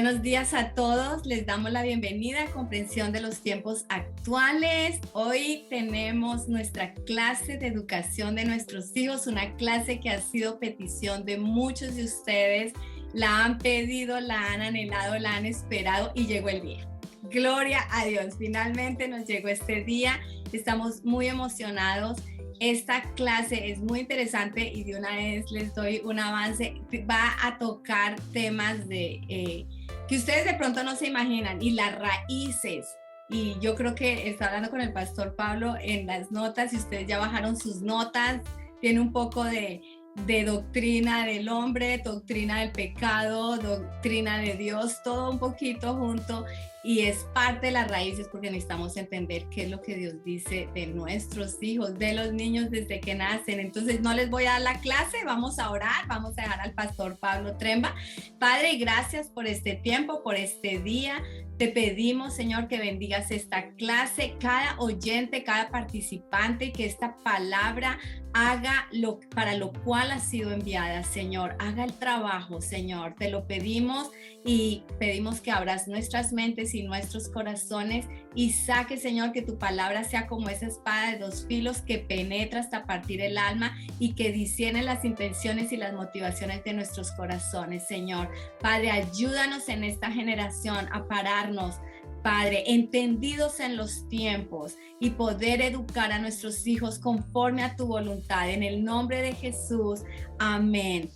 Buenos días a todos, les damos la bienvenida a Comprensión de los Tiempos Actuales. Hoy tenemos nuestra clase de educación de nuestros hijos, una clase que ha sido petición de muchos de ustedes. La han pedido, la han anhelado, la han esperado y llegó el día. Gloria a Dios, finalmente nos llegó este día, estamos muy emocionados. Esta clase es muy interesante y de una vez les doy un avance. Va a tocar temas que ustedes de pronto no se imaginan y las raíces. Y yo creo que está hablando con el pastor Pablo en las notas y ustedes ya bajaron sus notas. Tiene un poco de doctrina del hombre, doctrina del pecado, doctrina de Dios, todo un poquito junto y es parte de las raíces porque necesitamos entender qué es lo que Dios dice de nuestros hijos, de los niños desde que nacen. Entonces no les voy a dar la clase, vamos a orar, vamos a dejar al pastor Pablo Tremba. Padre, gracias por este tiempo, por este día. Te pedimos, Señor, que bendigas esta clase, cada oyente, cada participante, que esta palabra haga para lo cual ha sido enviada, Señor. Haga el trabajo, Señor. Te lo pedimos y pedimos que abras nuestras mentes y nuestros corazones y saque, Señor, que tu palabra sea como esa espada de dos filos que penetra hasta partir el alma y que discierne las intenciones y las motivaciones de nuestros corazones, Señor. Padre, ayúdanos en esta generación a pararnos, Padre, entendidos en los tiempos y poder educar a nuestros hijos conforme a tu voluntad. En el nombre de Jesús. Amén.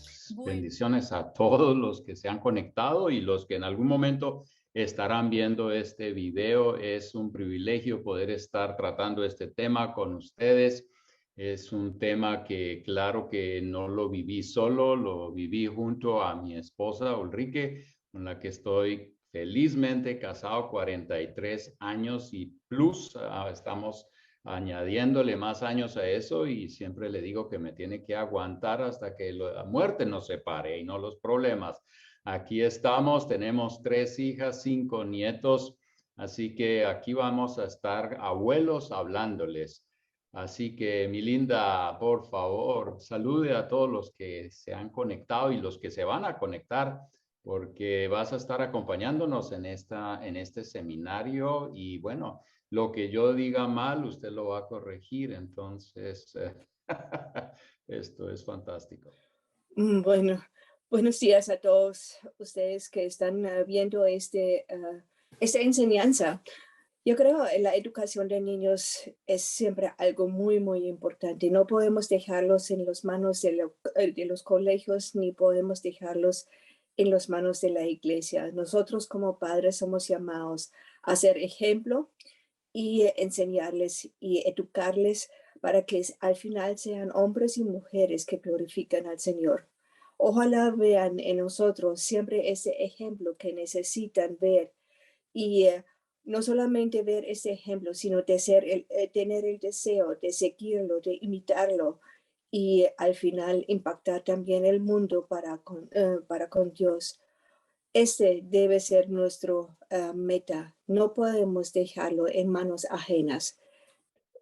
Bendiciones a todos los que se han conectado y los que en algún momento estarán viendo este video. Es un privilegio poder estar tratando este tema con ustedes. Es un tema que claro que no lo viví solo, lo viví junto a mi esposa Ulrike, con la que estoy felizmente casado 43 años y plus. Estamos añadiéndole más años a eso y siempre le digo que me tiene que aguantar hasta que la muerte nos separe y no los problemas. Aquí estamos, tenemos 3 hijas, 5 nietos, así que aquí vamos a estar abuelos hablándoles. Así que, mi linda, por favor, salude a todos los que se han conectado y los que se van a conectar, porque vas a estar acompañándonos en este seminario y bueno, lo que yo diga mal, usted lo va a corregir. Entonces, esto es fantástico. Bueno, buenos días a todos ustedes que están viendo esta enseñanza. Yo creo que la educación de niños es siempre algo muy, muy importante. No podemos dejarlos en las manos de los colegios, ni podemos dejarlos en las manos de la iglesia. Nosotros como padres somos llamados a ser ejemplo y enseñarles y educarles para que al final sean hombres y mujeres que glorifican al Señor. Ojalá vean en nosotros siempre ese ejemplo que necesitan ver y no solamente ver ese ejemplo, sino de tener el deseo de seguirlo, de imitarlo y al final impactar también el mundo para con Dios. Este debe ser nuestro meta. No podemos dejarlo en manos ajenas.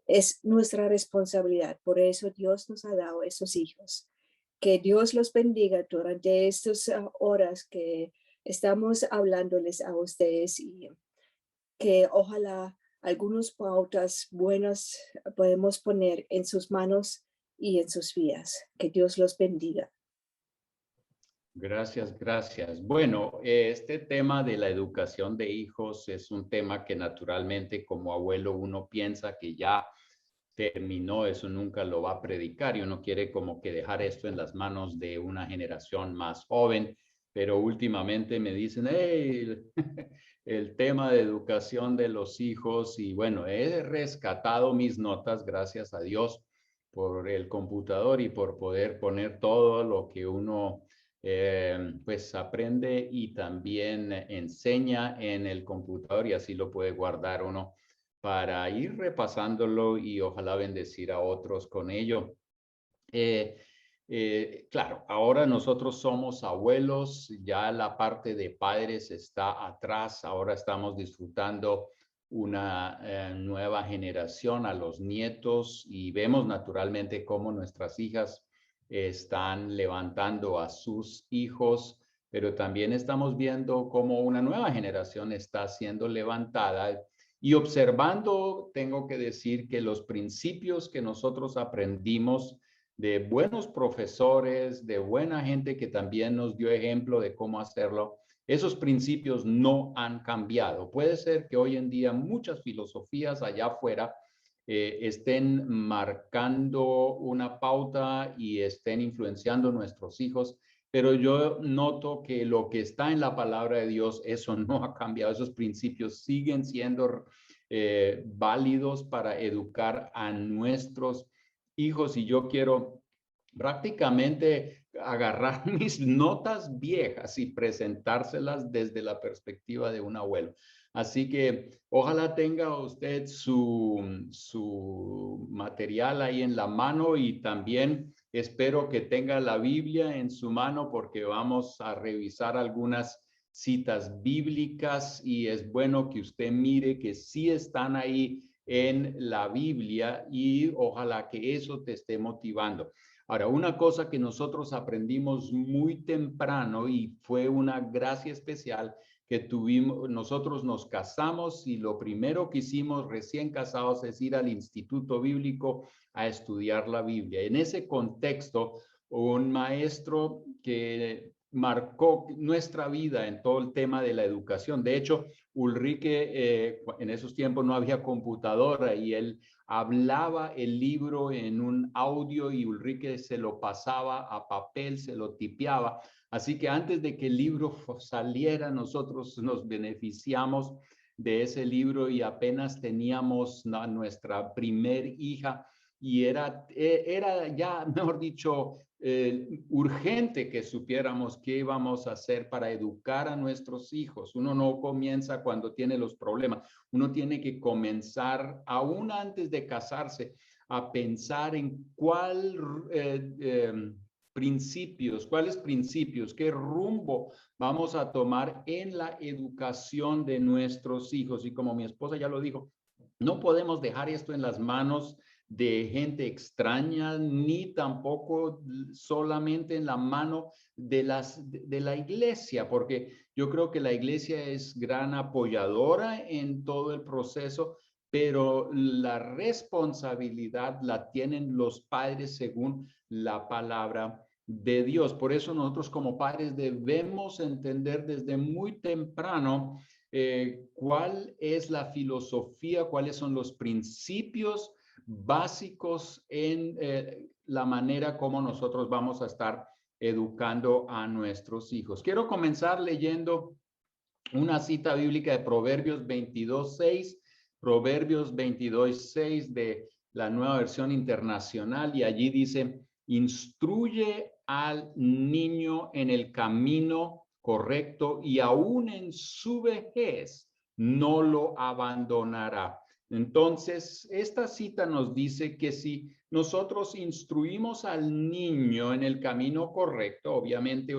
Es nuestra responsabilidad. Por eso Dios nos ha dado esos hijos. Que Dios los bendiga durante estas horas que estamos hablándoles a ustedes y que ojalá algunas pautas buenas podemos poner en sus manos y en sus vidas. Que Dios los bendiga. Gracias, gracias. Bueno, este tema de la educación de hijos es un tema que naturalmente como abuelo uno piensa que ya terminó, eso nunca lo va a predicar y uno quiere como que dejar esto en las manos de una generación más joven, pero últimamente me dicen, hey, el tema de educación de los hijos y bueno, he rescatado mis notas, gracias a Dios, por el computador y por poder poner todo lo que uno pues aprende y también enseña en el computador y así lo puede guardar uno para ir repasándolo y ojalá bendecir a otros con ello. Claro, ahora nosotros somos abuelos, ya la parte de padres está atrás, ahora estamos disfrutando una nueva generación a los nietos y vemos naturalmente cómo nuestras hijas están levantando a sus hijos pero también estamos viendo cómo una nueva generación está siendo levantada. Y observando, tengo que decir que los principios que nosotros aprendimos de buenos profesores, de buena gente que también nos dio ejemplo de cómo hacerlo, esos principios no han cambiado. Puede ser que hoy en día muchas filosofías allá afuera estén marcando una pauta y estén influenciando a nuestros hijos, pero yo noto que lo que está en la palabra de Dios, eso no ha cambiado. Esos principios siguen siendo válidos para educar a nuestros hijos, y yo quiero prácticamente agarrar mis notas viejas y presentárselas desde la perspectiva de un abuelo. Así que ojalá tenga usted su material ahí en la mano, y también espero que tenga la Biblia en su mano, porque vamos a revisar algunas citas bíblicas y es bueno que usted mire que sí están ahí en la Biblia, y ojalá que eso te esté motivando. Ahora, una cosa que nosotros aprendimos muy temprano y fue una gracia especial que tuvimos, nosotros nos casamos y lo primero que hicimos recién casados es ir al Instituto Bíblico a estudiar la Biblia. En ese contexto, un maestro que marcó nuestra vida en todo el tema de la educación. De hecho, Ulrike, en esos tiempos no había computadora y él hablaba el libro en un audio y Ulrike se lo pasaba a papel, se lo tipeaba. Así que antes de que el libro saliera, nosotros nos beneficiamos de ese libro y apenas teníamos nuestra primer hija, y era ya, mejor dicho, urgente que supiéramos qué íbamos a hacer para educar a nuestros hijos. Uno no comienza cuando tiene los problemas, uno tiene que comenzar aún antes de casarse a pensar en cuáles principios, qué rumbo vamos a tomar en la educación de nuestros hijos. Y como mi esposa ya lo dijo, no podemos dejar esto en las manos de gente extraña, ni tampoco solamente en la mano de la iglesia, porque yo creo que la iglesia es gran apoyadora en todo el proceso, pero la responsabilidad la tienen los padres según la palabra de Dios. Por eso nosotros como padres debemos entender desde muy temprano cuál es la filosofía, cuáles son los principios básicos en la manera como nosotros vamos a estar educando a nuestros hijos. Quiero comenzar leyendo una cita bíblica de Proverbios 22:6, Proverbios 22:6 de la Nueva Versión Internacional, y allí dice: instruye al niño en el camino correcto y aún en su vejez no lo abandonará. Entonces, esta cita nos dice que si nosotros instruimos al niño en el camino correcto, obviamente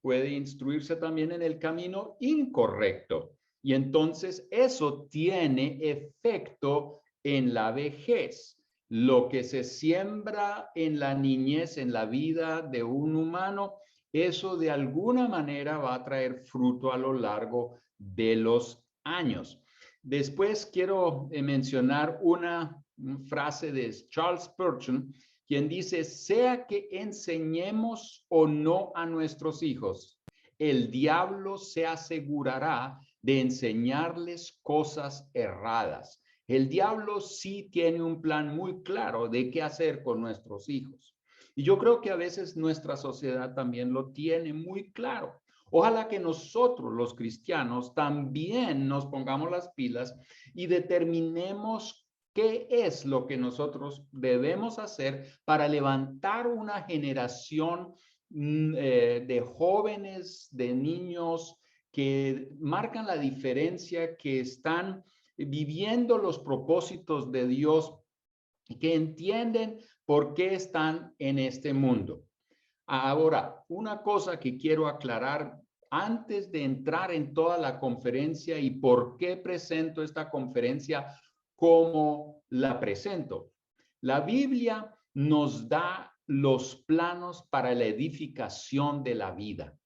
puede instruirse también en el camino incorrecto. Y entonces eso tiene efecto en la vejez. Lo que se siembra en la niñez, en la vida de un humano, eso de alguna manera va a traer fruto a lo largo de los años. Después quiero mencionar una frase de Charles Spurgeon, quien dice: sea que enseñemos o no a nuestros hijos, el diablo se asegurará de enseñarles cosas erradas. El diablo sí tiene un plan muy claro de qué hacer con nuestros hijos. Y yo creo que a veces nuestra sociedad también lo tiene muy claro. Ojalá que nosotros, los cristianos, también nos pongamos las pilas y determinemos qué es lo que nosotros debemos hacer para levantar una generación de jóvenes, de niños que marcan la diferencia, que están viviendo los propósitos de Dios y que entienden por qué están en este mundo. Ahora, una cosa que quiero aclarar antes de entrar en toda la conferencia y por qué presento esta conferencia como la presento. La Biblia nos da los planos para la edificación de la vida.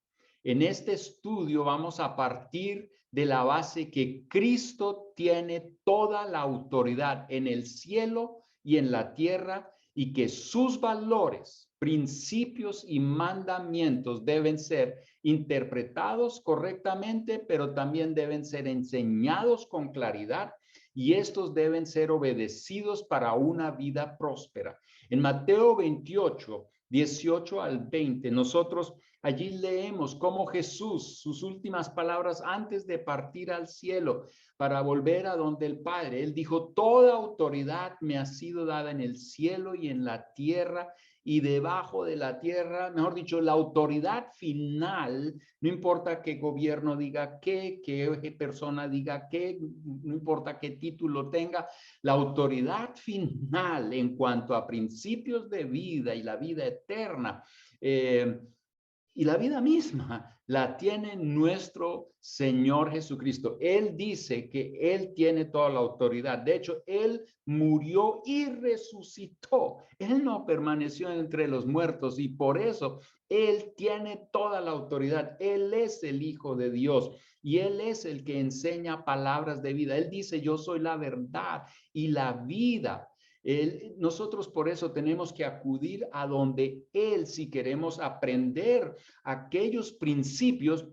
En este estudio vamos a partir de la base que Cristo tiene toda la autoridad en el cielo y en la tierra y que sus valores, principios y mandamientos deben ser interpretados correctamente, pero también deben ser enseñados con claridad y estos deben ser obedecidos para una vida próspera. En Mateo 28, 18 al 20, nosotros allí leemos cómo Jesús, sus últimas palabras antes de partir al cielo para volver a donde el Padre, él dijo, toda autoridad me ha sido dada en el cielo y en la tierra y debajo de la tierra, mejor dicho, la autoridad final, no importa qué gobierno diga qué persona diga qué, no importa qué título tenga, la autoridad final en cuanto a principios de vida y la vida eterna, y la vida misma la tiene nuestro Señor Jesucristo. Él dice que Él tiene toda la autoridad. De hecho, Él murió y resucitó. Él no permaneció entre los muertos y por eso Él tiene toda la autoridad. Él es el Hijo de Dios y Él es el que enseña palabras de vida. Él dice, yo soy la verdad y la vida. Nosotros por eso tenemos que acudir a donde Él, si queremos aprender aquellos principios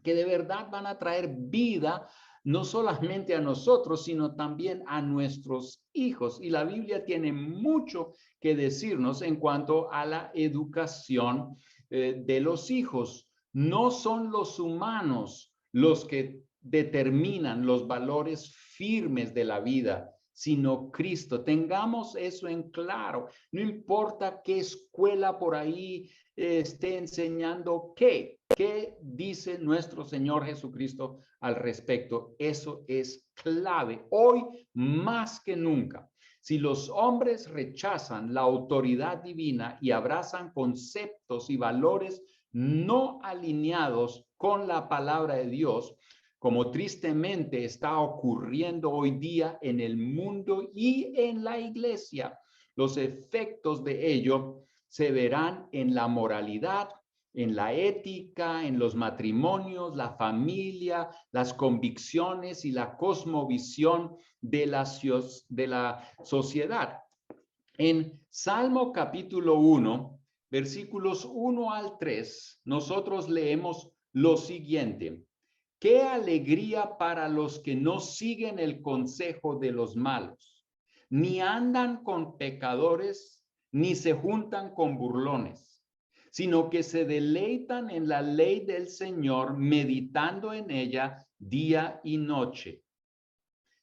que de verdad van a traer vida, no solamente a nosotros, sino también a nuestros hijos. Y la Biblia tiene mucho que decirnos en cuanto a la educación de los hijos. No son los humanos los que determinan los valores firmes de la vida, sino Cristo. Tengamos eso en claro. No importa qué escuela por ahí esté enseñando qué dice nuestro Señor Jesucristo al respecto. Eso es clave hoy más que nunca. Si los hombres rechazan la autoridad divina y abrazan conceptos y valores no alineados con la palabra de Dios, como tristemente está ocurriendo hoy día en el mundo y en la iglesia, los efectos de ello se verán en la moralidad, en la ética, en los matrimonios, la familia, las convicciones y la cosmovisión de la sociedad. En Salmo capítulo 1, versículos 1 al 3, nosotros leemos lo siguiente. ¡Qué alegría para los que no siguen el consejo de los malos, ni andan con pecadores, ni se juntan con burlones, sino que se deleitan en la ley del Señor, meditando en ella día y noche?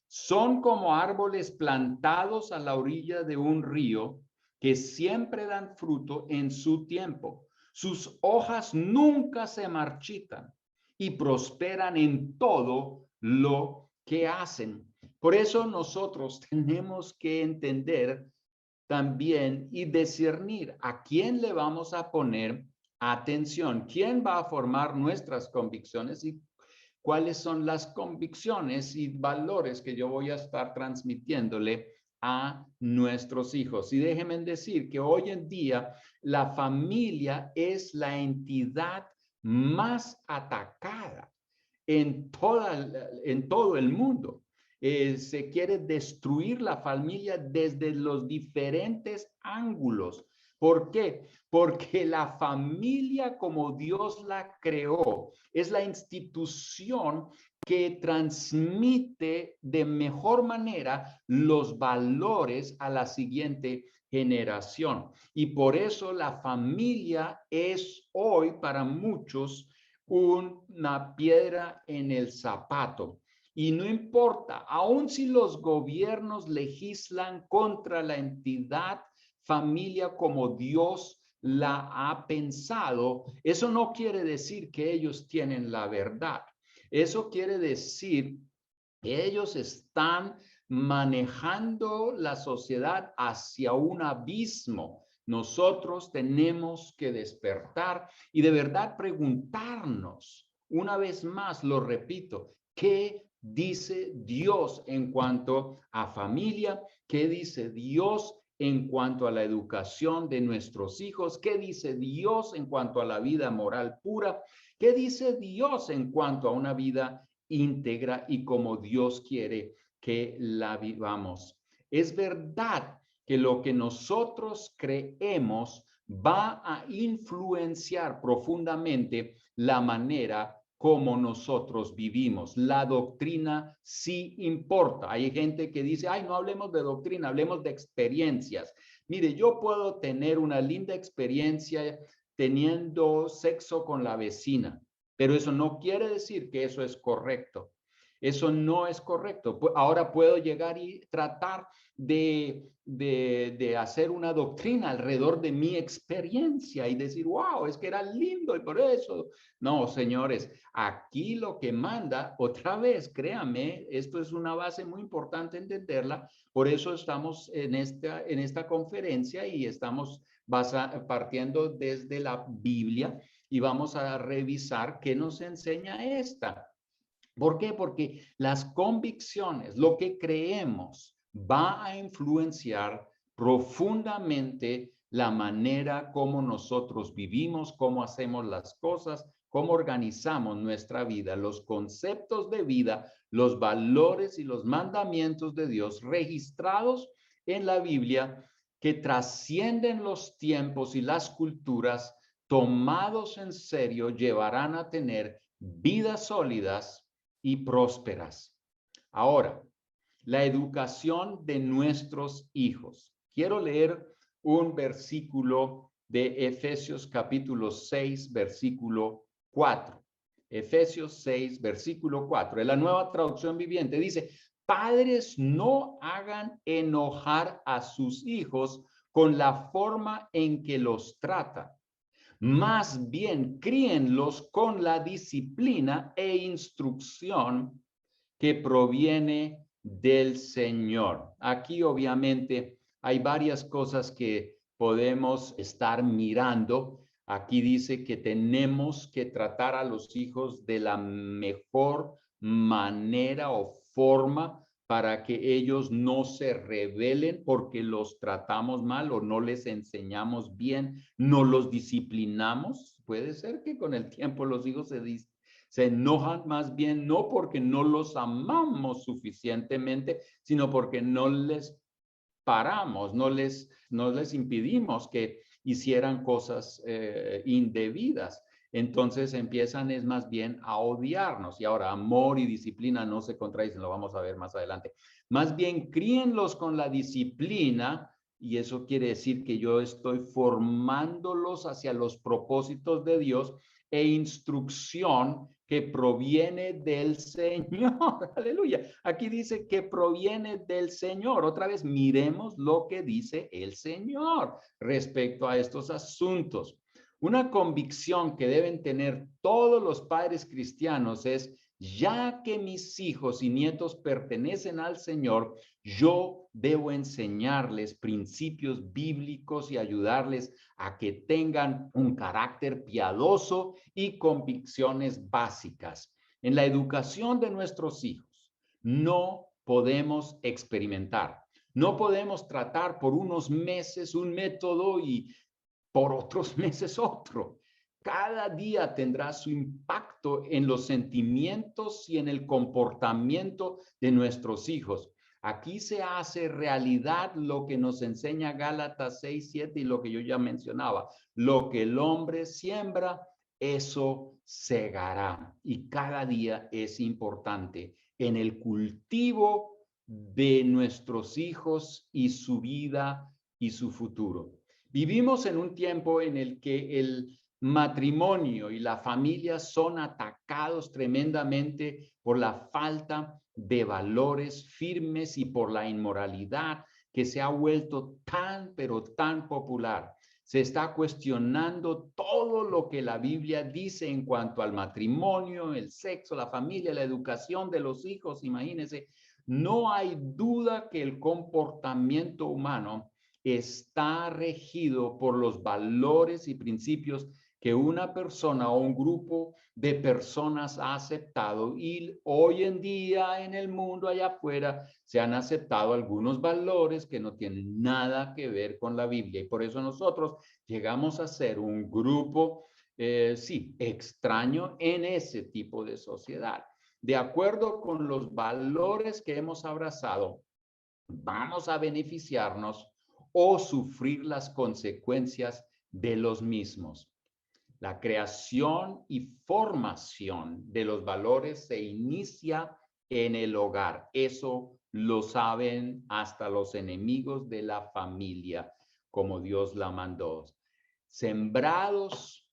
Son como árboles plantados a la orilla de un río, que siempre dan fruto en su tiempo. Sus hojas nunca se marchitan y prosperan en todo lo que hacen. Por eso nosotros tenemos que entender también y discernir a quién le vamos a poner atención, quién va a formar nuestras convicciones y cuáles son las convicciones y valores que yo voy a estar transmitiéndole a nuestros hijos. Y déjenme decir que hoy en día la familia es la entidad más atacada en todo el mundo. Se quiere destruir la familia desde los diferentes ángulos. ¿Por qué? Porque la familia, como Dios la creó, es la institución que transmite de mejor manera los valores a la siguiente generación. Y por eso la familia es hoy para muchos una piedra en el zapato. Y no importa, aun si los gobiernos legislan contra la entidad familia como Dios la ha pensado, eso no quiere decir que ellos tienen la verdad. Eso quiere decir que ellos están manejando la sociedad hacia un abismo. Nosotros tenemos que despertar y de verdad preguntarnos, una vez más, lo repito, ¿qué dice Dios en cuanto a familia? ¿Qué dice Dios en cuanto a la educación de nuestros hijos? ¿Qué dice Dios en cuanto a la vida moral pura? ¿Qué dice Dios en cuanto a una vida íntegra y como Dios quiere que la vivamos? Es verdad que lo que nosotros creemos va a influenciar profundamente la manera como nosotros vivimos. La doctrina sí importa. Hay gente que dice, ay, no hablemos de doctrina, hablemos de experiencias. Mire, yo puedo tener una linda experiencia teniendo sexo con la vecina, pero eso no quiere decir que eso es correcto. Eso no es correcto. Ahora puedo llegar y tratar de hacer una doctrina alrededor de mi experiencia y decir, wow, es que era lindo y por eso. No, señores, aquí lo que manda, otra vez, créame, esto es una base muy importante entenderla. Por eso estamos en esta conferencia y estamos partiendo desde la Biblia y vamos a revisar qué nos enseña esta. ¿Por qué? Porque las convicciones, lo que creemos, va a influenciar profundamente la manera como nosotros vivimos, cómo hacemos las cosas, cómo organizamos nuestra vida, los conceptos de vida, los valores y los mandamientos de Dios registrados en la Biblia que trascienden los tiempos y las culturas, tomados en serio, llevarán a tener vidas sólidas y prósperas. Ahora, la educación de nuestros hijos. Quiero leer un versículo de Efesios capítulo 6, versículo 4. Efesios 6, versículo 4. En la Nueva Traducción Viviente dice, padres, no hagan enojar a sus hijos con la forma en que los tratan. Más bien, críenlos con la disciplina e instrucción que proviene del Señor. Aquí obviamente hay varias cosas que podemos estar mirando. Aquí dice que tenemos que tratar a los hijos de la mejor manera o forma para que ellos no se rebelen porque los tratamos mal o no les enseñamos bien, no los disciplinamos. Puede ser que con el tiempo los hijos se enojan más bien no porque no los amamos suficientemente, sino porque no les paramos, no les impidimos que hicieran cosas indebidas. Entonces empiezan es más bien a odiarnos. Y ahora amor y disciplina no se contradicen, lo vamos a ver más adelante. Más bien críenlos con la disciplina y eso quiere decir que yo estoy formándolos hacia los propósitos de Dios e instrucción que proviene del Señor. Aleluya. Aquí dice que proviene del Señor. Otra vez, miremos lo que dice el Señor respecto a estos asuntos. Una convicción que deben tener todos los padres cristianos es, ya que mis hijos y nietos pertenecen al Señor, yo debo enseñarles principios bíblicos y ayudarles a que tengan un carácter piadoso y convicciones básicas. En la educación de nuestros hijos no podemos experimentar, no podemos tratar por unos meses un método y por otros meses otro. Cada día tendrá su impacto en los sentimientos y en el comportamiento de nuestros hijos. Aquí se hace realidad lo que nos enseña Gálatas 6, 7 y lo que yo ya mencionaba. Lo que el hombre siembra, eso segará. Y cada día es importante en el cultivo de nuestros hijos y su vida y su futuro. Vivimos en un tiempo en el que el matrimonio y la familia son atacados tremendamente por la falta de valores firmes y por la inmoralidad que se ha vuelto tan, pero tan popular. Se está cuestionando todo lo que la Biblia dice en cuanto al matrimonio, el sexo, la familia, la educación de los hijos. Imagínense, no hay duda que el comportamiento humano está regido por los valores y principios que una persona o un grupo de personas ha aceptado, y hoy en día en el mundo allá afuera se han aceptado algunos valores que no tienen nada que ver con la Biblia, y por eso nosotros llegamos a ser un grupo, sí, extraño en ese tipo de sociedad. De acuerdo con los valores que hemos abrazado, vamos a beneficiarnos o sufrir las consecuencias de los mismos. La creación y formación de los valores se inicia en el hogar. Eso lo saben hasta los enemigos de la familia, como Dios la mandó. Sembrados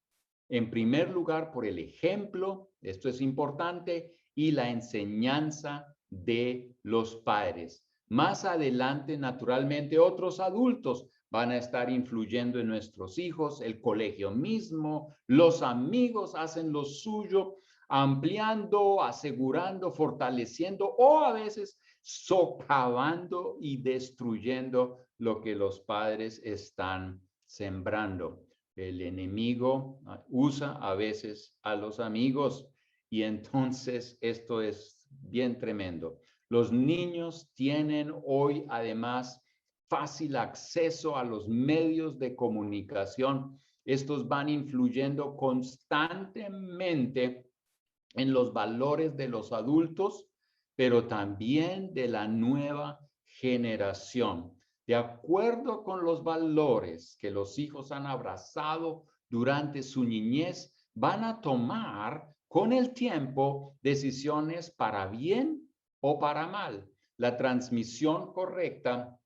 en primer lugar por el ejemplo, esto es importante, y la enseñanza de los padres. Más adelante, naturalmente, otros adultos van a estar influyendo en nuestros hijos, el colegio mismo, los amigos hacen lo suyo, ampliando, asegurando, fortaleciendo o a veces socavando y destruyendo lo que los padres están sembrando. El enemigo usa a veces a los amigos, y entonces esto es bien tremendo. Los niños tienen hoy además fácil acceso a los medios de comunicación. Estos van influyendo constantemente en los valores de los adultos, pero también de la nueva generación. De acuerdo con los valores que los hijos han abrazado durante su niñez, van a tomar con el tiempo decisiones para bien o para mal. La transmisión correcta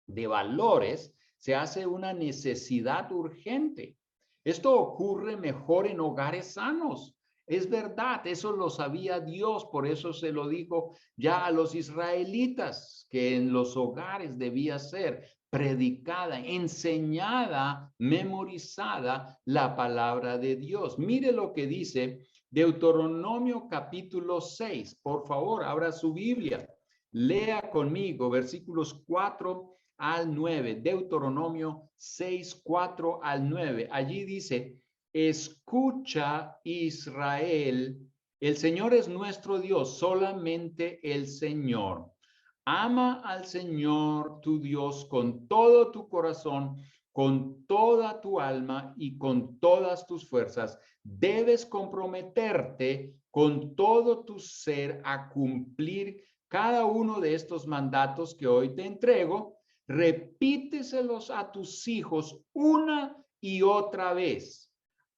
de valores se hace una necesidad urgente. Esto ocurre mejor en hogares sanos. Es verdad, eso lo sabía Dios, por eso se lo dijo ya a los israelitas, que en los hogares debía ser predicada, enseñada, memorizada la palabra de Dios. Mire lo que dice Deuteronomio capítulo 6. Por favor, abra su Biblia. Lea conmigo versículos 4 al 9, Deuteronomio 6, 4 al 9. Allí dice: escucha, Israel, el Señor es nuestro Dios, solamente el Señor. Ama al Señor tu Dios con todo tu corazón, con toda tu alma y con todas tus fuerzas. Debes comprometerte con todo tu ser a cumplir cada uno de estos mandatos que hoy te entrego. Repíteselos a tus hijos una y otra vez.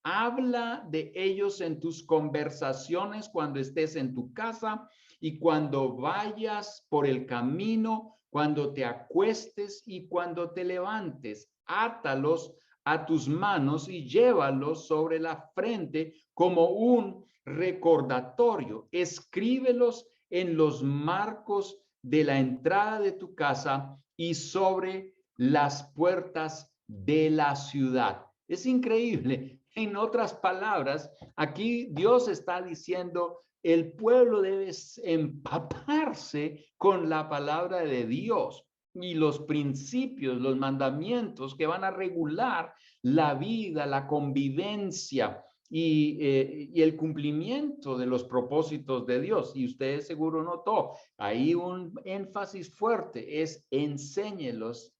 Habla de ellos en tus conversaciones cuando estés en tu casa y cuando vayas por el camino, cuando te acuestes y cuando te levantes. Átalos a tus manos y llévalos sobre la frente como un recordatorio. Escríbelos en los marcos de la entrada de tu casa y sobre las puertas de la ciudad. Es increíble. En otras palabras, aquí Dios está diciendo, el pueblo debe empaparse con la palabra de Dios y los principios, los mandamientos que van a regular la vida, la convivencia y el cumplimiento de los propósitos de Dios. Y usted seguro notó, ahí un énfasis fuerte es enséñelos,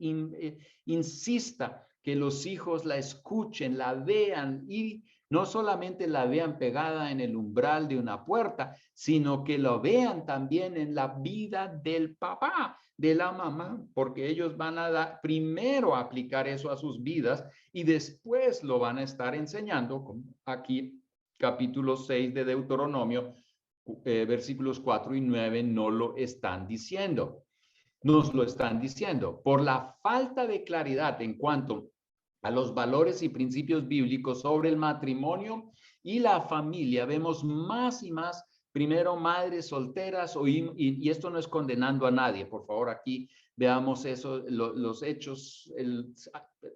insista que los hijos la escuchen, la vean, y no solamente la vean pegada en el umbral de una puerta, sino que lo vean también en la vida del papá, de la mamá, porque ellos van a primero a aplicar eso a sus vidas y después lo van a estar enseñando. Aquí, capítulo 6 de Deuteronomio, versículos 4 y 9 no lo están diciendo. Nos lo están diciendo. Por la falta de claridad en cuanto a los valores y principios bíblicos sobre el matrimonio y la familia, vemos más y más, primero, madres solteras, y esto no es condenando a nadie, por favor, aquí veamos eso, los hechos,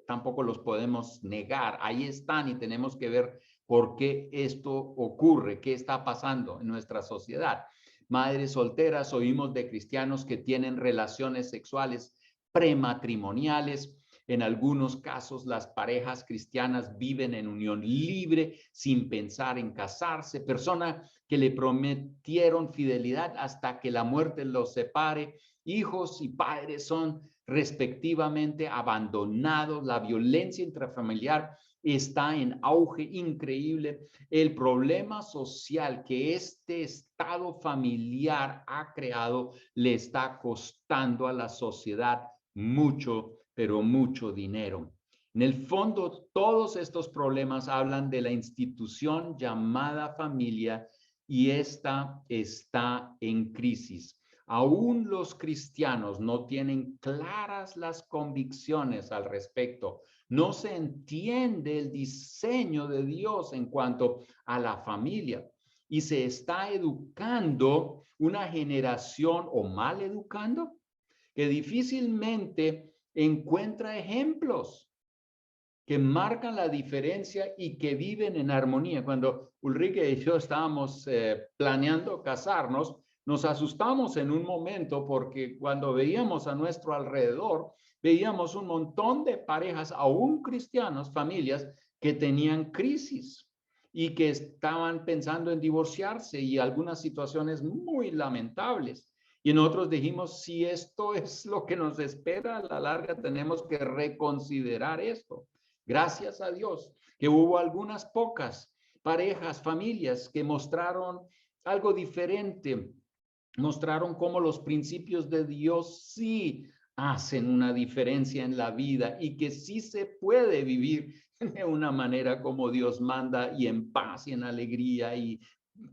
tampoco los podemos negar, ahí están y tenemos que ver por qué esto ocurre, qué está pasando en nuestra sociedad. Madres solteras, oímos de cristianos que tienen relaciones sexuales prematrimoniales, En algunos casos, las parejas cristianas viven en unión libre sin pensar en casarse. Personas que le prometieron fidelidad hasta que la muerte los separe. Hijos y padres son respectivamente abandonados. La violencia intrafamiliar está en auge increíble. El problema social que este estado familiar ha creado le está costando a la sociedad mucho, pero mucho dinero. En el fondo, todos estos problemas hablan de la institución llamada familia y esta está en crisis. Aún los cristianos no tienen claras las convicciones al respecto. No se entiende el diseño de Dios en cuanto a la familia y se está educando una generación o mal educando que difícilmente encuentra ejemplos que marcan la diferencia y que viven en armonía. Cuando Ulrike y yo estábamos planeando casarnos, nos asustamos en un momento porque cuando veíamos a nuestro alrededor, veíamos un montón de parejas, aún cristianos, familias, que tenían crisis y que estaban pensando en divorciarse y algunas situaciones muy lamentables. Y nosotros dijimos, si esto es lo que nos espera a la larga, tenemos que reconsiderar esto. Gracias a Dios que hubo algunas pocas parejas, familias que mostraron algo diferente, mostraron cómo los principios de Dios sí hacen una diferencia en la vida y que sí se puede vivir de una manera como Dios manda y en paz y en alegría y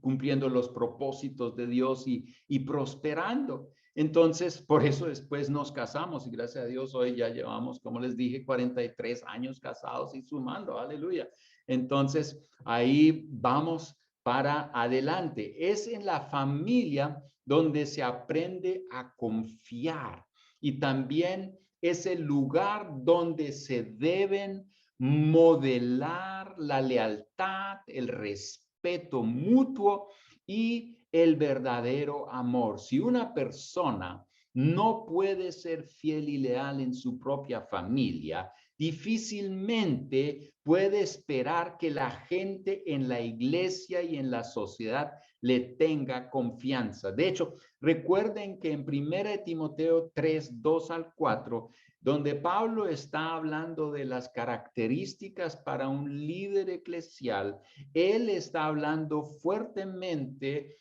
cumpliendo los propósitos de Dios y prosperando. Entonces, por eso después nos casamos y gracias a Dios hoy ya llevamos, como les dije, 43 años casados y sumando, aleluya. Entonces, ahí vamos para adelante. Es en la familia donde se aprende a confiar y también es el lugar donde se deben modelar la lealtad, el respeto mutuo y el verdadero amor. Si una persona no puede ser fiel y leal en su propia familia, difícilmente puede esperar que la gente en la iglesia y en la sociedad le tenga confianza. De hecho, recuerden que en 1 Timoteo 3, 2 al 4, donde Pablo está hablando de las características para un líder eclesial, él está hablando fuertemente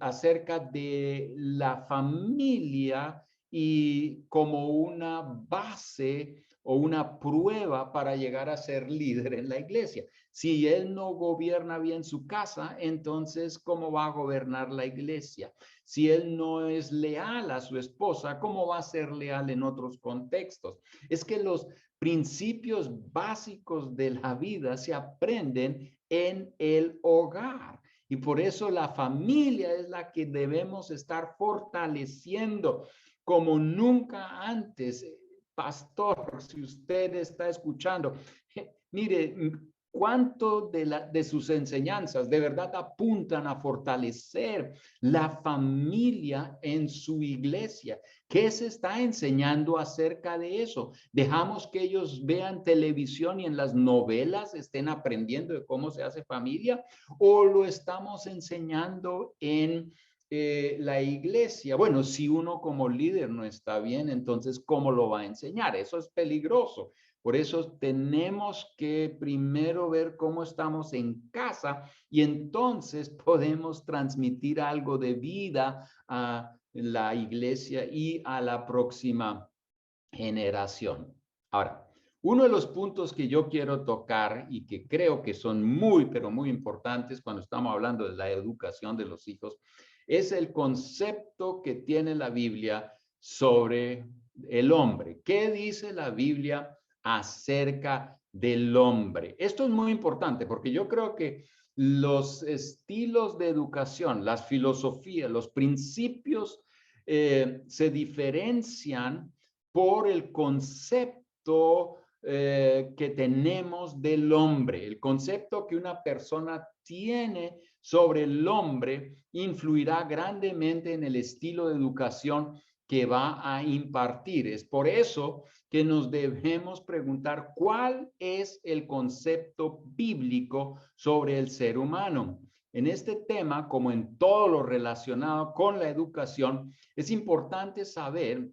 acerca de la familia y como una base o una prueba para llegar a ser líder en la iglesia. Si él no gobierna bien su casa, entonces, ¿cómo va a gobernar la iglesia? Si él no es leal a su esposa, ¿cómo va a ser leal en otros contextos? Es que los principios básicos de la vida se aprenden en el hogar. Y por eso la familia es la que debemos estar fortaleciendo como nunca antes. Pastor, si usted está escuchando, mire, cuánto de sus enseñanzas de verdad apuntan a fortalecer la familia en su iglesia. ¿Qué se está enseñando acerca de eso? ¿Dejamos que ellos vean televisión y en las novelas estén aprendiendo de cómo se hace familia? ¿O lo estamos enseñando en la iglesia? Bueno, si uno como líder no está bien, entonces, ¿cómo lo va a enseñar? Eso es peligroso. Por eso tenemos que primero ver cómo estamos en casa y entonces podemos transmitir algo de vida a la iglesia y a la próxima generación. Ahora, uno de los puntos que yo quiero tocar y que creo que son muy, pero muy importantes cuando estamos hablando de la educación de los hijos, es el concepto que tiene la Biblia sobre el hombre. ¿Qué dice la Biblia acerca del hombre? Esto es muy importante porque yo creo que los estilos de educación, las filosofías, los principios se diferencian por el concepto que tenemos del hombre. El concepto que una persona tiene sobre el hombre influirá grandemente en el estilo de educación que va a impartir. Es por eso que nos debemos preguntar cuál es el concepto bíblico sobre el ser humano. En este tema, como en todo lo relacionado con la educación, es importante saber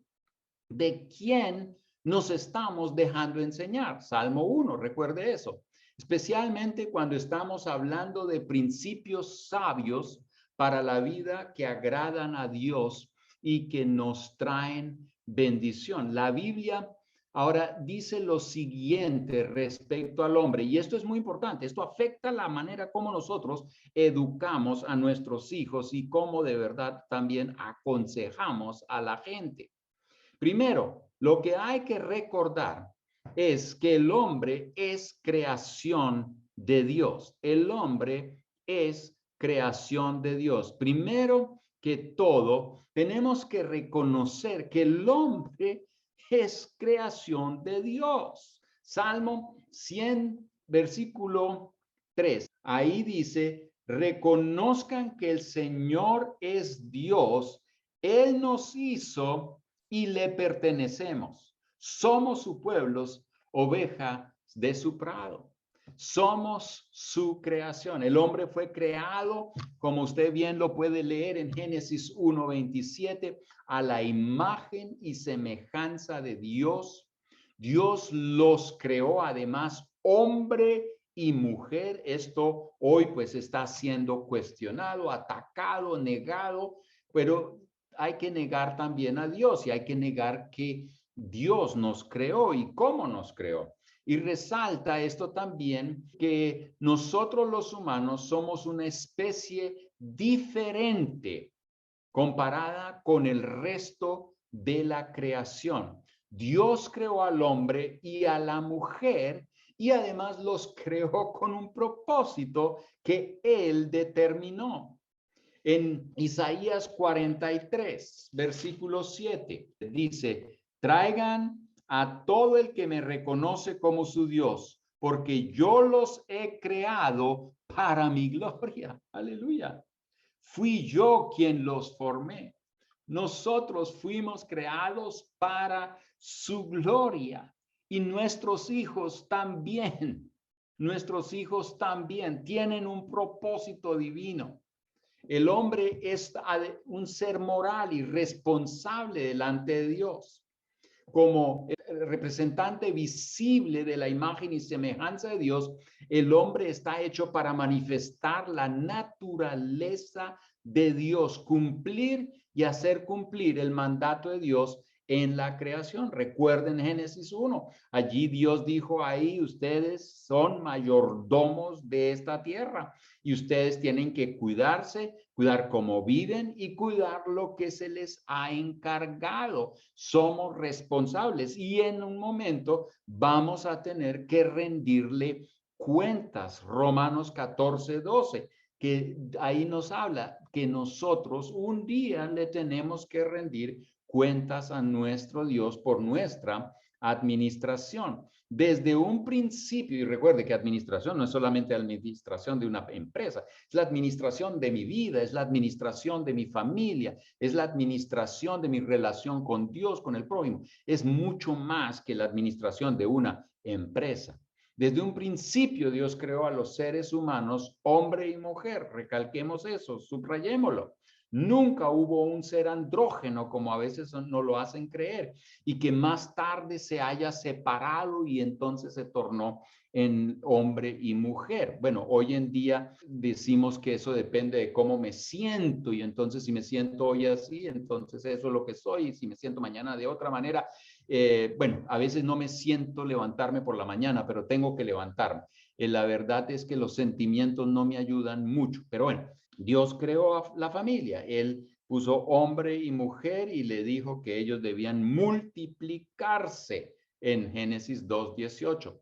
de quién nos estamos dejando enseñar. Salmo 1, recuerde eso. Especialmente cuando estamos hablando de principios sabios para la vida que agradan a Dios y que nos traen bendición. La Biblia ahora dice lo siguiente respecto al hombre, y esto es muy importante. Esto afecta la manera como nosotros educamos a nuestros hijos y cómo de verdad también aconsejamos a la gente. Primero, lo que hay que recordar es que el hombre es creación de Dios. El hombre es creación de Dios. Primero que todo, tenemos que reconocer que el hombre es creación de Dios. Salmo 100, versículo 3. Ahí dice, reconozcan que el Señor es Dios. Él nos hizo y le pertenecemos. Somos su pueblo, oveja de su prado. Somos su creación. El hombre fue creado, como usted bien lo puede leer en Génesis 1:27, a la imagen y semejanza de Dios. Dios los creó además hombre y mujer. Esto hoy pues está siendo cuestionado, atacado, negado, pero hay que negar también a Dios y hay que negar que Dios nos creó y cómo nos creó. Y resalta esto también, que nosotros los humanos somos una especie diferente comparada con el resto de la creación. Dios creó al hombre y a la mujer y además los creó con un propósito que él determinó. En Isaías 43, versículo 7, dice, traigan a todo el que me reconoce como su Dios, porque yo los he creado para mi gloria. Aleluya. Fui yo quien los formé. Nosotros fuimos creados para su gloria y nuestros hijos también. Nuestros hijos también tienen un propósito divino. El hombre es un ser moral y responsable delante de Dios. Como el representante visible de la imagen y semejanza de Dios, el hombre está hecho para manifestar la naturaleza de Dios, cumplir y hacer cumplir el mandato de Dios en la creación. Recuerden Génesis 1. Allí Dios dijo ahí, ustedes son mayordomos de esta tierra y ustedes tienen que cuidarse, cuidar cómo viven y cuidar lo que se les ha encargado. Somos responsables y en un momento vamos a tener que rendirle cuentas. Romanos 14:12, que ahí nos habla que nosotros un día le tenemos que rendir cuentas a nuestro Dios por nuestra administración. Desde un principio, y recuerde que administración no es solamente administración de una empresa, es la administración de mi vida, es la administración de mi familia, es la administración de mi relación con Dios, con el prójimo. Es mucho más que la administración de una empresa. Desde un principio Dios creó a los seres humanos, hombre y mujer. Recalquemos eso, subrayémoslo. Nunca hubo un ser andrógeno, como a veces nos lo hacen creer, y que más tarde se haya separado y entonces se tornó en hombre y mujer. Bueno, hoy en día decimos que eso depende de cómo me siento, y entonces si me siento hoy así, entonces eso es lo que soy, y si me siento mañana de otra manera, bueno, a veces no me siento levantarme por la mañana, pero tengo que levantarme. La verdad es que los sentimientos no me ayudan mucho, pero bueno, Dios creó a la familia. Él puso hombre y mujer y le dijo que ellos debían multiplicarse en Génesis 2:18.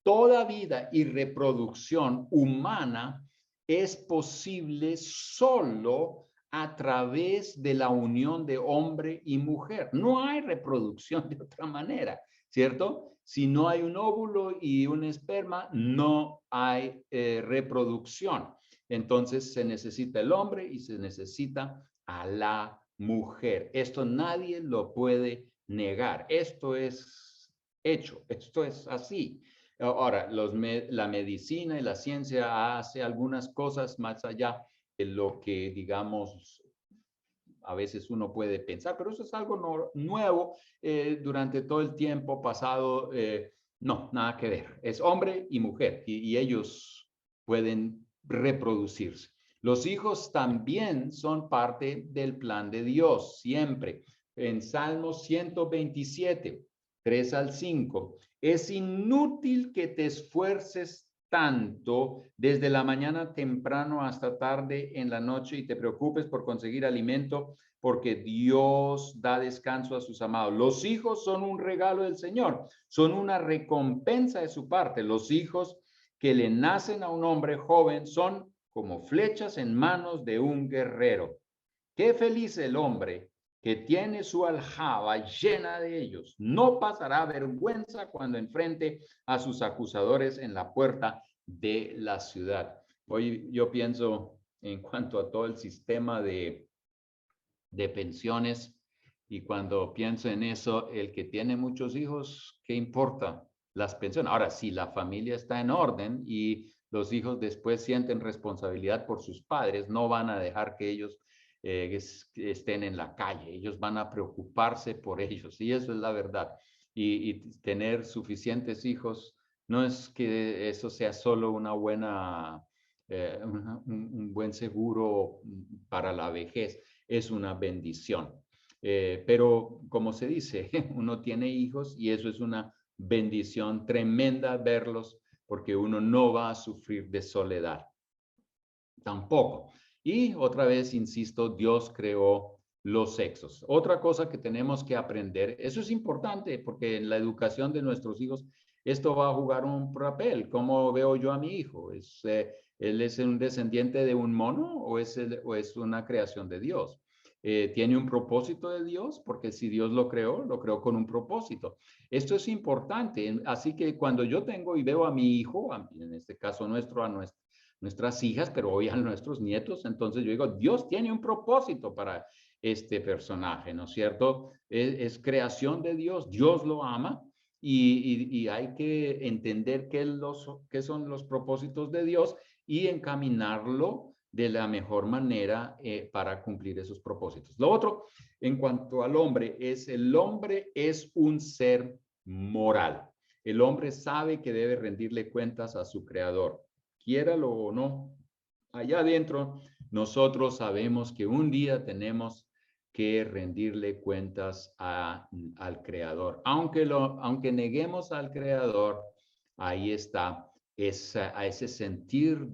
Toda vida y reproducción humana es posible solo a través de la unión de hombre y mujer. No hay reproducción de otra manera, ¿cierto? Si no hay un óvulo y un esperma, no hay reproducción. Entonces se necesita el hombre y se necesita a la mujer. Esto nadie lo puede negar. Esto es hecho, esto es así. Ahora, la medicina y la ciencia hace algunas cosas más allá de lo que, digamos, a veces uno puede pensar, pero eso es algo nuevo durante todo el tiempo pasado. No, nada que ver. Es hombre y mujer y ellos pueden reproducirse. Los hijos también son parte del plan de Dios, siempre. En Salmos 127, 3 al 5, es inútil que te esfuerces tanto desde la mañana temprano hasta tarde en la noche y te preocupes por conseguir alimento, porque Dios da descanso a sus amados. Los hijos son un regalo del Señor, son una recompensa de su parte. Los hijos que le nacen a un hombre joven son como flechas en manos de un guerrero. Qué feliz el hombre que tiene su aljaba llena de ellos. No pasará vergüenza cuando enfrente a sus acusadores en la puerta de la ciudad. Hoy yo pienso en cuanto a todo el sistema de pensiones, y cuando pienso en eso, el que tiene muchos hijos, ¿qué importa las pensiones? Ahora, si la familia está en orden y los hijos después sienten responsabilidad por sus padres, no van a dejar que ellos estén en la calle, ellos van a preocuparse por ellos, y eso es la verdad. Y tener suficientes hijos no es que eso sea solo una buena, un buen seguro para la vejez, es una bendición. Pero como se dice, uno tiene hijos y eso es una bendición tremenda verlos, porque uno no va a sufrir de soledad. Tampoco. Y otra vez, insisto, Dios creó los sexos. Otra cosa que tenemos que aprender, eso es importante porque en la educación de nuestros hijos esto va a jugar un papel. ¿Cómo veo yo a mi hijo? ¿Él es un descendiente de un mono o es una creación de Dios? ¿Tiene un propósito de Dios? Porque si Dios lo creó con un propósito. Esto es importante. Así que cuando yo tengo y veo a mi hijo, en este caso nuestras hijas, pero hoy a nuestros nietos, entonces yo digo, Dios tiene un propósito para este personaje, ¿no es cierto? Es creación de Dios, Dios lo ama, y hay que entender qué son los propósitos de Dios y encaminarlo de la mejor manera para cumplir esos propósitos. Lo otro, en cuanto al hombre, el hombre es un ser moral. El hombre sabe que debe rendirle cuentas a su creador, quiéralo o no. Allá adentro, nosotros sabemos que un día tenemos que rendirle cuentas al creador. Aunque neguemos al creador, ahí está a ese sentir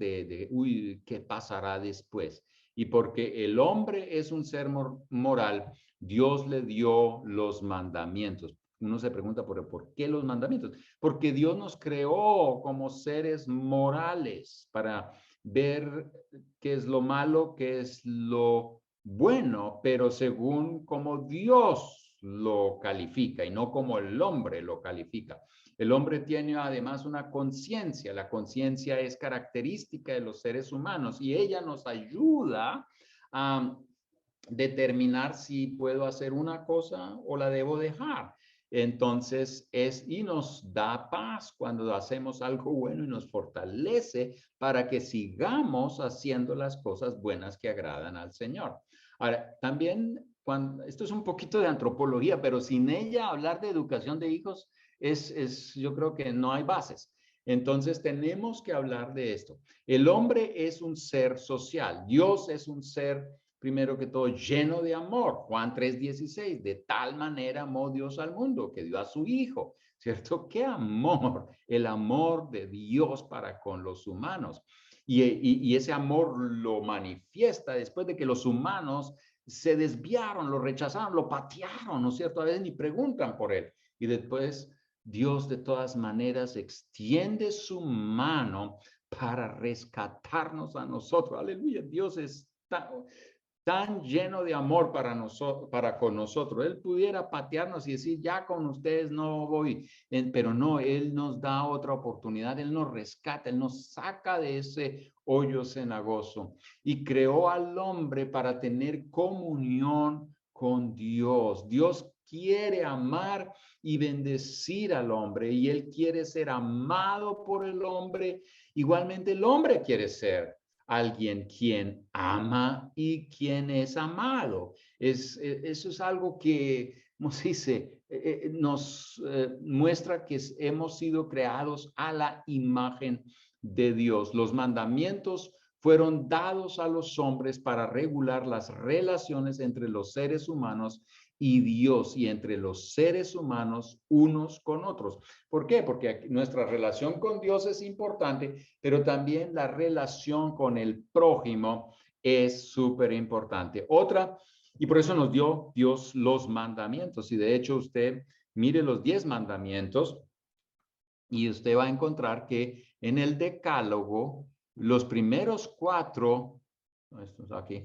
uy, ¿qué pasará después? Y porque el hombre es un ser moral, Dios le dio los mandamientos. Uno se pregunta, ¿por qué los mandamientos? Porque Dios nos creó como seres morales para ver qué es lo malo, qué es lo bueno, pero según como Dios lo califica y no como el hombre lo califica. El hombre tiene además una conciencia. La conciencia es característica de los seres humanos y ella nos ayuda a determinar si puedo hacer una cosa o la debo dejar. Entonces y nos da paz cuando hacemos algo bueno y nos fortalece para que sigamos haciendo las cosas buenas que agradan al Señor. Ahora, también, esto es un poquito de antropología, pero sin ella hablar de educación de hijos, yo creo que no hay bases. Entonces tenemos que hablar de esto. El hombre es un ser social. Dios es un ser, primero que todo, lleno de amor. Juan 3:16, de tal manera amó Dios al mundo que dio a su hijo, ¿cierto? ¡Qué amor! El amor de Dios para con los humanos. Y ese amor lo manifiesta después de que los humanos se desviaron, lo rechazaron, lo patearon, ¿no es cierto? A veces ni preguntan por él. Y después Dios de todas maneras extiende su mano para rescatarnos a nosotros. Aleluya, Dios está tan lleno de amor para con nosotros. Él pudiera patearnos y decir, ya con ustedes no voy, pero no, Él nos da otra oportunidad, Él nos rescata, Él nos saca de ese hoyo cenagoso y creó al hombre para tener comunión con Dios. Dios quiere amar y bendecir al hombre y Él quiere ser amado por el hombre. Igualmente el hombre quiere ser alguien quien ama y quien es amado. Eso es algo que, ¿cómo se dice? Nos muestra que hemos sido creados a la imagen de Dios. Los mandamientos fueron dados a los hombres para regular las relaciones entre los seres humanos y Dios y entre los seres humanos unos con otros. ¿Por qué? Porque nuestra relación con Dios es importante, pero también la relación con el prójimo es súper importante. Otra, y por eso nos dio Dios los mandamientos. Y de hecho usted mire los 10 mandamientos y usted va a encontrar que en el Decálogo los primeros 4, esto es aquí,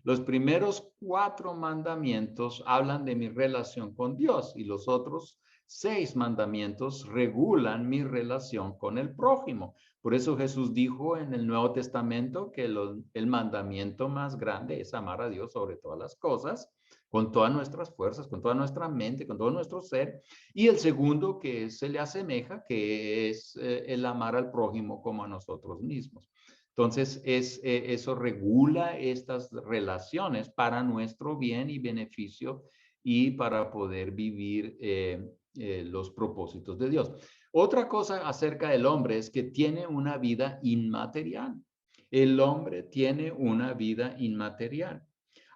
los primeros 4 mandamientos hablan de mi relación con Dios y los otros 6 mandamientos regulan mi relación con el prójimo. Por eso Jesús dijo en el Nuevo Testamento que el mandamiento más grande es amar a Dios sobre todas las cosas, con todas nuestras fuerzas, con toda nuestra mente, con todo nuestro ser. Y el segundo que se le asemeja, que es el amar al prójimo como a nosotros mismos. Entonces, eso regula estas relaciones para nuestro bien y beneficio y para poder vivir los propósitos de Dios. Otra cosa acerca del hombre es que tiene una vida inmaterial. El hombre tiene una vida inmaterial.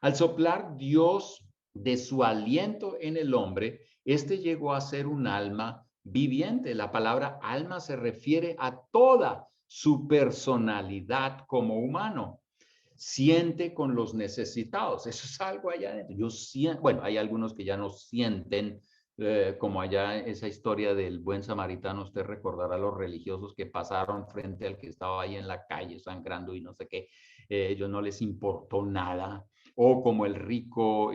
Al soplar Dios de su aliento en el hombre, este llegó a ser un alma viviente. La palabra alma se refiere a toda su personalidad como humano. Siente con los necesitados. Eso es algo allá adentro. Yo siento, bueno, hay algunos que ya no sienten, como allá esa historia del buen samaritano. Usted recordará a los religiosos que pasaron frente al que estaba ahí en la calle sangrando y no sé qué. Ellos no les importó nada. O como el rico,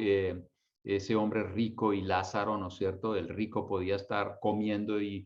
ese hombre rico y Lázaro, ¿no es cierto? El rico podía estar comiendo y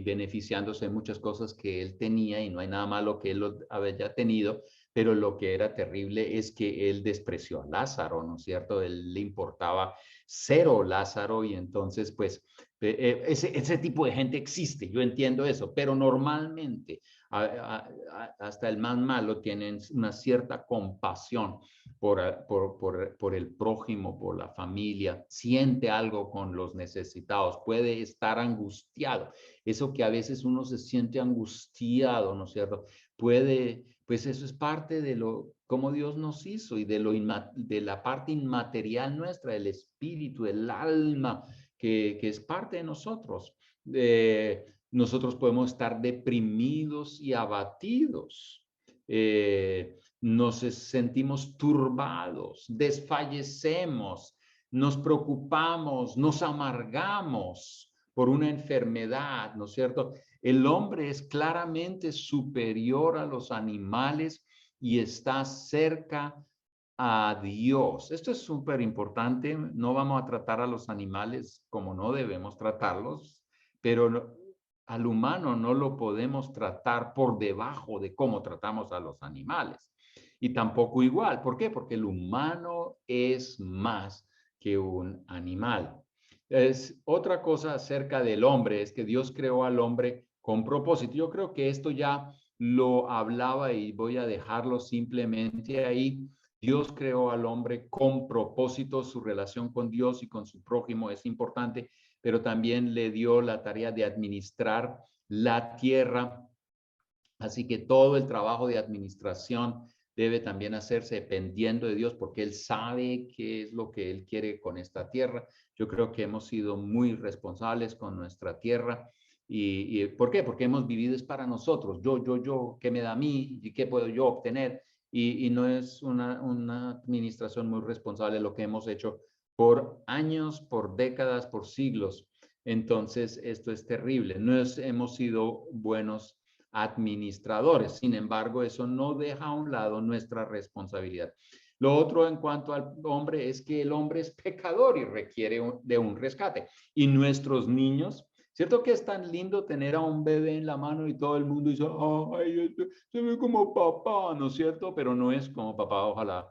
beneficiándose de muchas cosas que él tenía y no hay nada malo que él lo haya tenido, pero lo que era terrible es que él despreció a Lázaro, ¿no es cierto? Él le importaba cero Lázaro y entonces pues ese tipo de gente existe, yo entiendo eso, pero normalmente hasta el más malo tienen una cierta compasión por el prójimo, por la familia, siente algo con los necesitados, puede estar angustiado. Eso que a veces uno se siente angustiado, ¿no es cierto? Pues eso es parte de cómo Dios nos hizo y de la parte inmaterial nuestra, el espíritu, el alma, que es parte de nosotros. Nosotros podemos estar deprimidos y abatidos. Nos sentimos turbados, desfallecemos, nos preocupamos, nos amargamos por una enfermedad, ¿no es cierto? El hombre es claramente superior a los animales y está cerca a Dios. Esto es súper importante. No vamos a tratar a los animales como no debemos tratarlos, pero al humano no lo podemos tratar por debajo de cómo tratamos a los animales. Y tampoco igual. ¿Por qué? Porque el humano es más que un animal. Otra cosa acerca del hombre es que Dios creó al hombre con propósito. Yo creo que esto ya lo hablaba y voy a dejarlo simplemente ahí. Dios creó al hombre con propósito. Su relación con Dios y con su prójimo es importante, pero también le dio la tarea de administrar la tierra. Así que todo el trabajo de administración debe también hacerse dependiendo de Dios, porque Él sabe qué es lo que Él quiere con esta tierra. Yo creo que hemos sido muy responsables con nuestra tierra. ¿Y por qué? Porque hemos vivido es para nosotros. Yo, ¿qué me da a mí? ¿Y qué puedo yo obtener? Y no es una administración muy responsable lo que hemos hecho por años, por décadas, por siglos. Entonces, esto es terrible. No hemos sido buenos administradores. Sin embargo, eso no deja a un lado nuestra responsabilidad. Lo otro en cuanto al hombre es que el hombre es pecador y requiere de un rescate. Y nuestros niños, ¿cierto que es tan lindo tener a un bebé en la mano y todo el mundo dice, ay, se ve como papá, ¿no es cierto? Pero no es como papá, ojalá.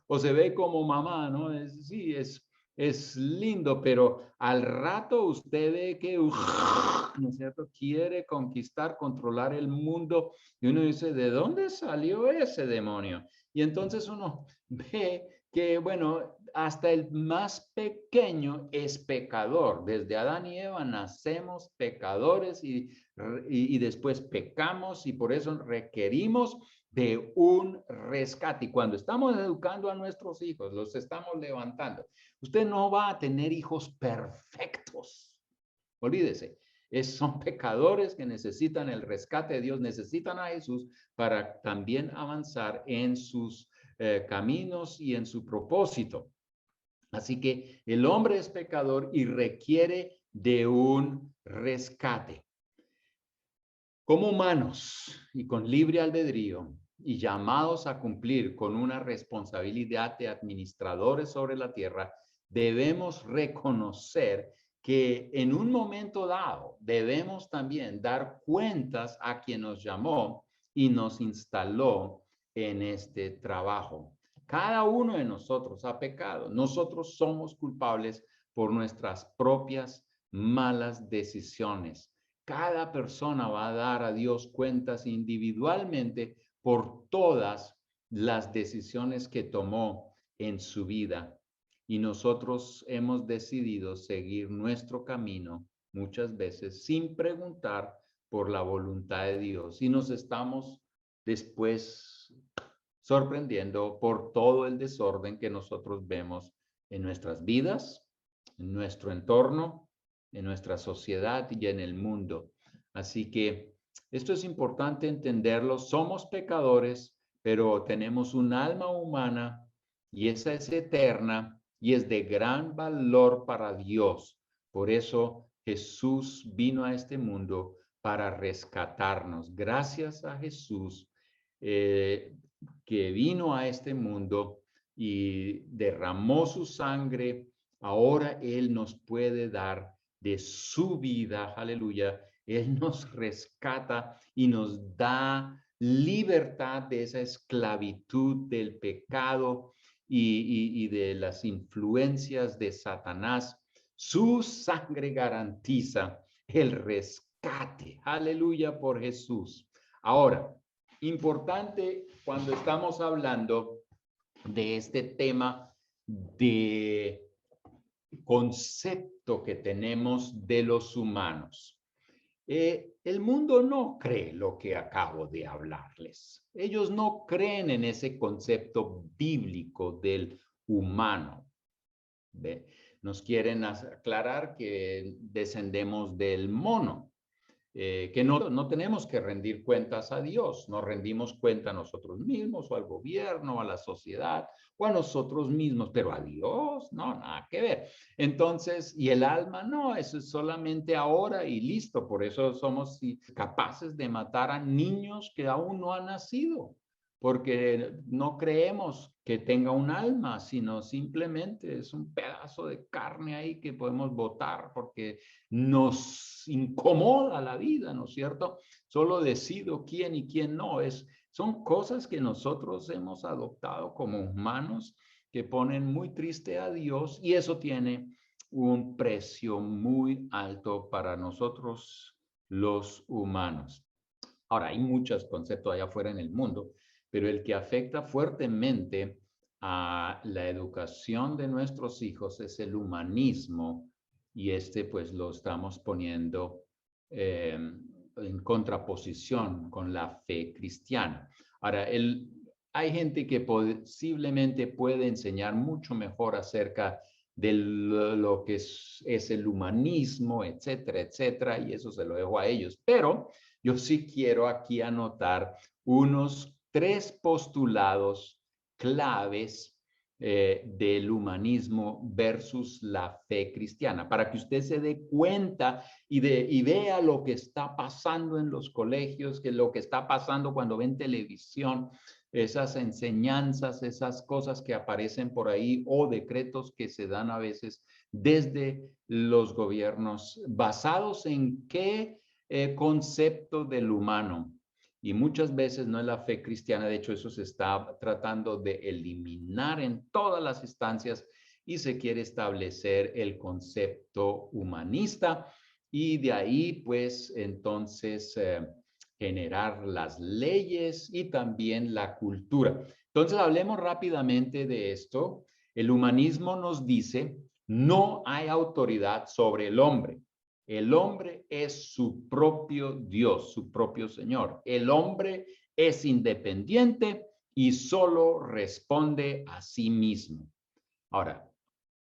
O se ve como mamá, ¿no? Sí, es lindo, pero al rato usted ve que, ¿no es cierto? Quiere conquistar, controlar el mundo y uno dice, ¿de dónde salió ese demonio? Y entonces uno ve que, bueno, hasta el más pequeño es pecador. Desde Adán y Eva nacemos pecadores y después pecamos y por eso requerimos de un rescate. Y cuando estamos educando a nuestros hijos, los estamos levantando, usted no va a tener hijos perfectos. Olvídese, son pecadores que necesitan el rescate de Dios, necesitan a Jesús para también avanzar en sus caminos y en su propósito. Así que el hombre es pecador y requiere de un rescate. Como humanos y con libre albedrío y llamados a cumplir con una responsabilidad de administradores sobre la tierra, debemos reconocer que en un momento dado debemos también dar cuentas a quien nos llamó y nos instaló en este trabajo. Cada uno de nosotros ha pecado. Nosotros somos culpables por nuestras propias malas decisiones. Cada persona va a dar a Dios cuentas individualmente por todas las decisiones que tomó en su vida. Y nosotros hemos decidido seguir nuestro camino muchas veces sin preguntar por la voluntad de Dios. Y nos estamos después sorprendiendo por todo el desorden que nosotros vemos en nuestras vidas, en nuestro entorno, en nuestra sociedad y en el mundo. Así que esto es importante entenderlo. Somos pecadores, pero tenemos un alma humana y esa es eterna y es de gran valor para Dios. Por eso Jesús vino a este mundo para rescatarnos. Gracias a Jesús que vino a este mundo y derramó su sangre, ahora Él nos puede dar de su vida, aleluya. Él nos rescata y nos da libertad de esa esclavitud del pecado y de las influencias de Satanás. Su sangre garantiza el rescate, aleluya, por Jesús. Ahora, importante cuando estamos hablando de este tema de concepto que tenemos de los humanos. El mundo no cree lo que acabo de hablarles. Ellos no creen en ese concepto bíblico del humano. ¿Ve? Nos quieren aclarar que descendemos del mono. Que no tenemos que rendir cuentas a Dios, nos rendimos cuenta a nosotros mismos o al gobierno, a la sociedad o a nosotros mismos, pero a Dios, no, nada que ver. Entonces, y el alma, no, eso es solamente ahora y listo, por eso somos capaces de matar a niños que aún no han nacido, porque no creemos que tenga un alma, sino simplemente es un pedazo de carne ahí que podemos botar porque nos incomoda la vida, ¿no es cierto? Solo decido quién y quién no. Son cosas que nosotros hemos adoptado como humanos que ponen muy triste a Dios y eso tiene un precio muy alto para nosotros los humanos. Ahora, hay muchos conceptos allá afuera en el mundo, pero el que afecta fuertemente a la educación de nuestros hijos es el humanismo y pues lo estamos poniendo en contraposición con la fe cristiana. Ahora, hay gente que posiblemente puede enseñar mucho mejor acerca de lo que es el humanismo, etcétera, etcétera, y eso se lo dejo a ellos. Pero yo sí quiero aquí anotar unos 3 postulados claves del humanismo versus la fe cristiana, para que usted se dé cuenta y vea lo que está pasando en los colegios, que lo que está pasando cuando ven televisión, esas enseñanzas, esas cosas que aparecen por ahí o decretos que se dan a veces desde los gobiernos, basados en qué concepto del humano. Y muchas veces no es la fe cristiana, de hecho eso se está tratando de eliminar en todas las instancias y se quiere establecer el concepto humanista y de ahí pues entonces generar las leyes y también la cultura. Entonces hablemos rápidamente de esto. El humanismo nos dice, no hay autoridad sobre el hombre. El hombre es su propio Dios, su propio Señor. El hombre es independiente y solo responde a sí mismo. Ahora,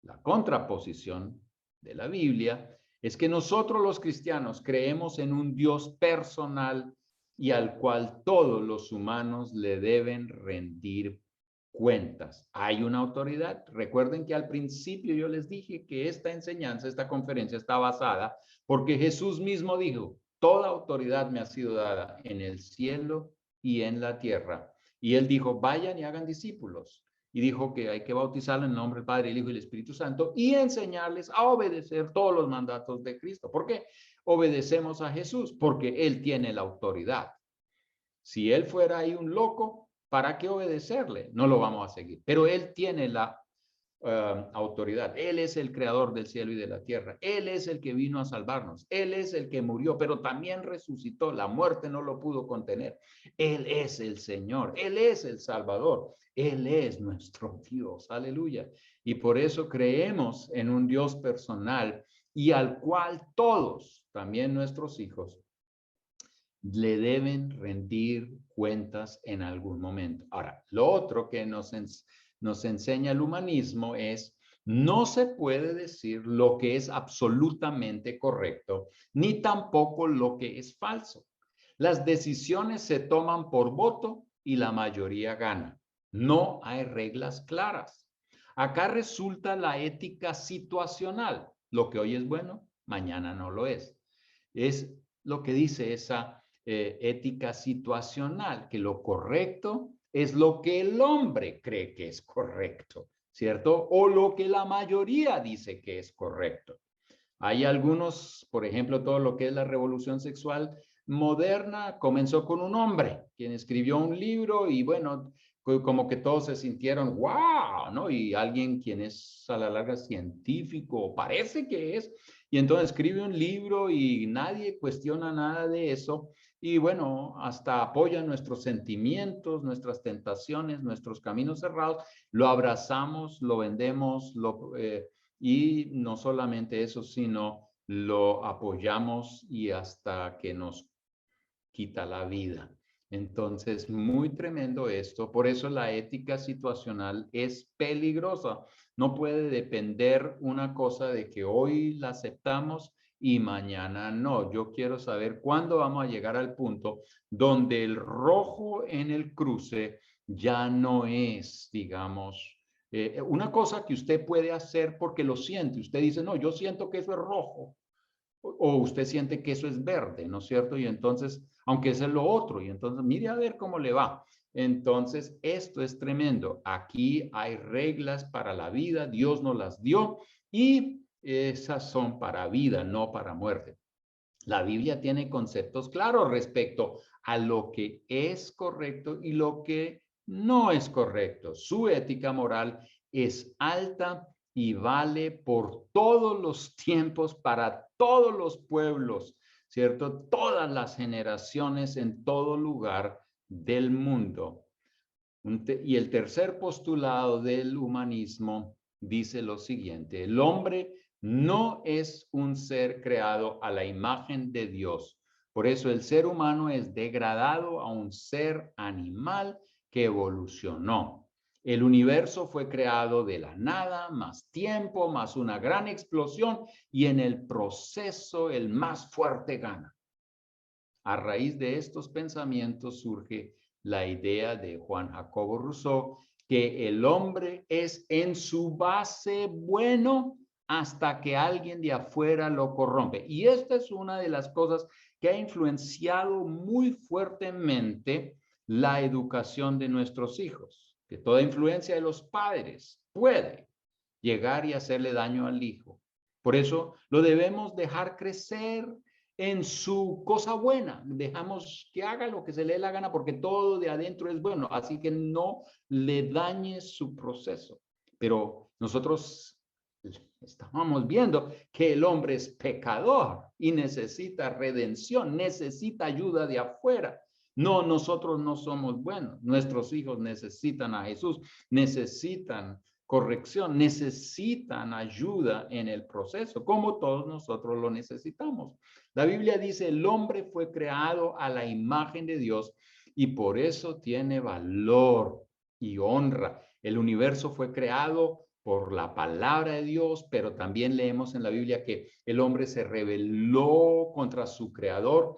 la contraposición de la Biblia es que nosotros los cristianos creemos en un Dios personal y al cual todos los humanos le deben rendir cuentas. Hay una autoridad. Recuerden que al principio yo les dije que esta enseñanza, esta conferencia está basada porque Jesús mismo dijo, toda autoridad me ha sido dada en el cielo y en la tierra. Y él dijo, vayan y hagan discípulos. Y dijo que hay que bautizarlo en el nombre del Padre, el Hijo y el Espíritu Santo y enseñarles a obedecer todos los mandatos de Cristo. ¿Por qué? Obedecemos a Jesús porque Él tiene la autoridad. Si Él fuera ahí un loco, ¿para qué obedecerle? No lo vamos a seguir. Pero Él tiene la autoridad. Él es el creador del cielo y de la tierra. Él es el que vino a salvarnos. Él es el que murió, pero también resucitó. La muerte no lo pudo contener. Él es el Señor. Él es el Salvador. Él es nuestro Dios. Aleluya. Y por eso creemos en un Dios personal y al cual todos, también nuestros hijos, le deben rendir cuentas en algún momento. Ahora, lo otro que nos enseña el humanismo es, no se puede decir lo que es absolutamente correcto, ni tampoco lo que es falso. Las decisiones se toman por voto y la mayoría gana. No hay reglas claras. Acá resulta la ética situacional. Lo que hoy es bueno, mañana no lo es. Es lo que dice esa ética situacional, que lo correcto es lo que el hombre cree que es correcto, ¿cierto? O lo que la mayoría dice que es correcto. Hay algunos, por ejemplo, todo lo que es la revolución sexual moderna comenzó con un hombre, quien escribió un libro y bueno, como que todos se sintieron, wow, ¿no? Y alguien quien es a la larga científico, parece que es, y entonces escribe un libro y nadie cuestiona nada de eso. Y bueno, hasta apoya nuestros sentimientos, nuestras tentaciones, nuestros caminos cerrados, lo abrazamos, lo vendemos, y no solamente eso, sino lo apoyamos y hasta que nos quita la vida. Entonces, muy tremendo esto. Por eso la ética situacional es peligrosa. No puede depender una cosa de que hoy la aceptamos y mañana no. Yo quiero saber cuándo vamos a llegar al punto donde el rojo en el cruce ya no es, digamos, una cosa que usted puede hacer porque lo siente. Usted dice, no, yo siento que eso es rojo. O usted siente que eso es verde, ¿no es cierto? Y entonces, aunque ese es lo otro, y entonces mire a ver cómo le va. Entonces, esto es tremendo. Aquí hay reglas para la vida, Dios nos las dio y esas son para vida, no para muerte. La Biblia tiene conceptos claros respecto a lo que es correcto y lo que no es correcto. Su ética moral es alta y vale por todos los tiempos, para todos los pueblos, ¿cierto? Todas las generaciones en todo lugar del mundo. Y el tercer postulado del humanismo dice lo siguiente: el hombre no es un ser creado a la imagen de Dios. Por eso el ser humano es degradado a un ser animal que evolucionó. El universo fue creado de la nada, más tiempo, más una gran explosión, y en el proceso el más fuerte gana. A raíz de estos pensamientos surge la idea de Juan Jacobo Rousseau, que el hombre es en su base bueno hasta que alguien de afuera lo corrompe. Y esta es una de las cosas que ha influenciado muy fuertemente la educación de nuestros hijos, que toda influencia de los padres puede llegar y hacerle daño al hijo. Por eso lo debemos dejar crecer en su cosa buena. Dejamos que haga lo que se le dé la gana porque todo de adentro es bueno. Así que no le dañes su proceso. Pero nosotros estábamos viendo que el hombre es pecador y necesita redención, necesita ayuda de afuera. No, nosotros no somos buenos. Nuestros hijos necesitan a Jesús, necesitan corrección, necesitan ayuda en el proceso, como todos nosotros lo necesitamos. La Biblia dice, el hombre fue creado a la imagen de Dios y por eso tiene valor y honra. El universo fue creado por la palabra de Dios, pero también leemos en la Biblia que el hombre se rebeló contra su creador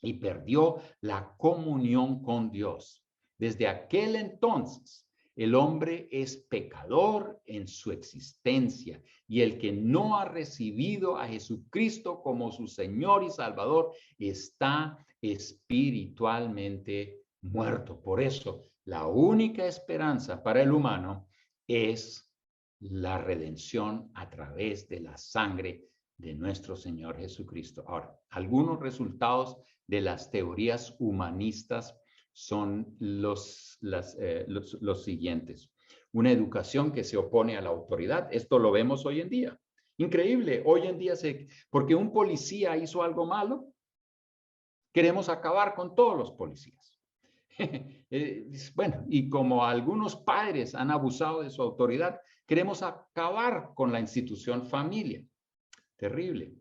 y perdió la comunión con Dios. Desde aquel entonces, el hombre es pecador en su existencia y el que no ha recibido a Jesucristo como su Señor y Salvador está espiritualmente muerto. Por eso, la única esperanza para el humano es la redención a través de la sangre de nuestro Señor Jesucristo. Ahora, algunos resultados de las teorías humanistas son los siguientes. Una educación que se opone a la autoridad. Esto lo vemos hoy en día. Increíble. Hoy en día, porque un policía hizo algo malo, queremos acabar con todos los policías. Bueno, y como algunos padres han abusado de su autoridad, queremos acabar con la institución familia. Terrible.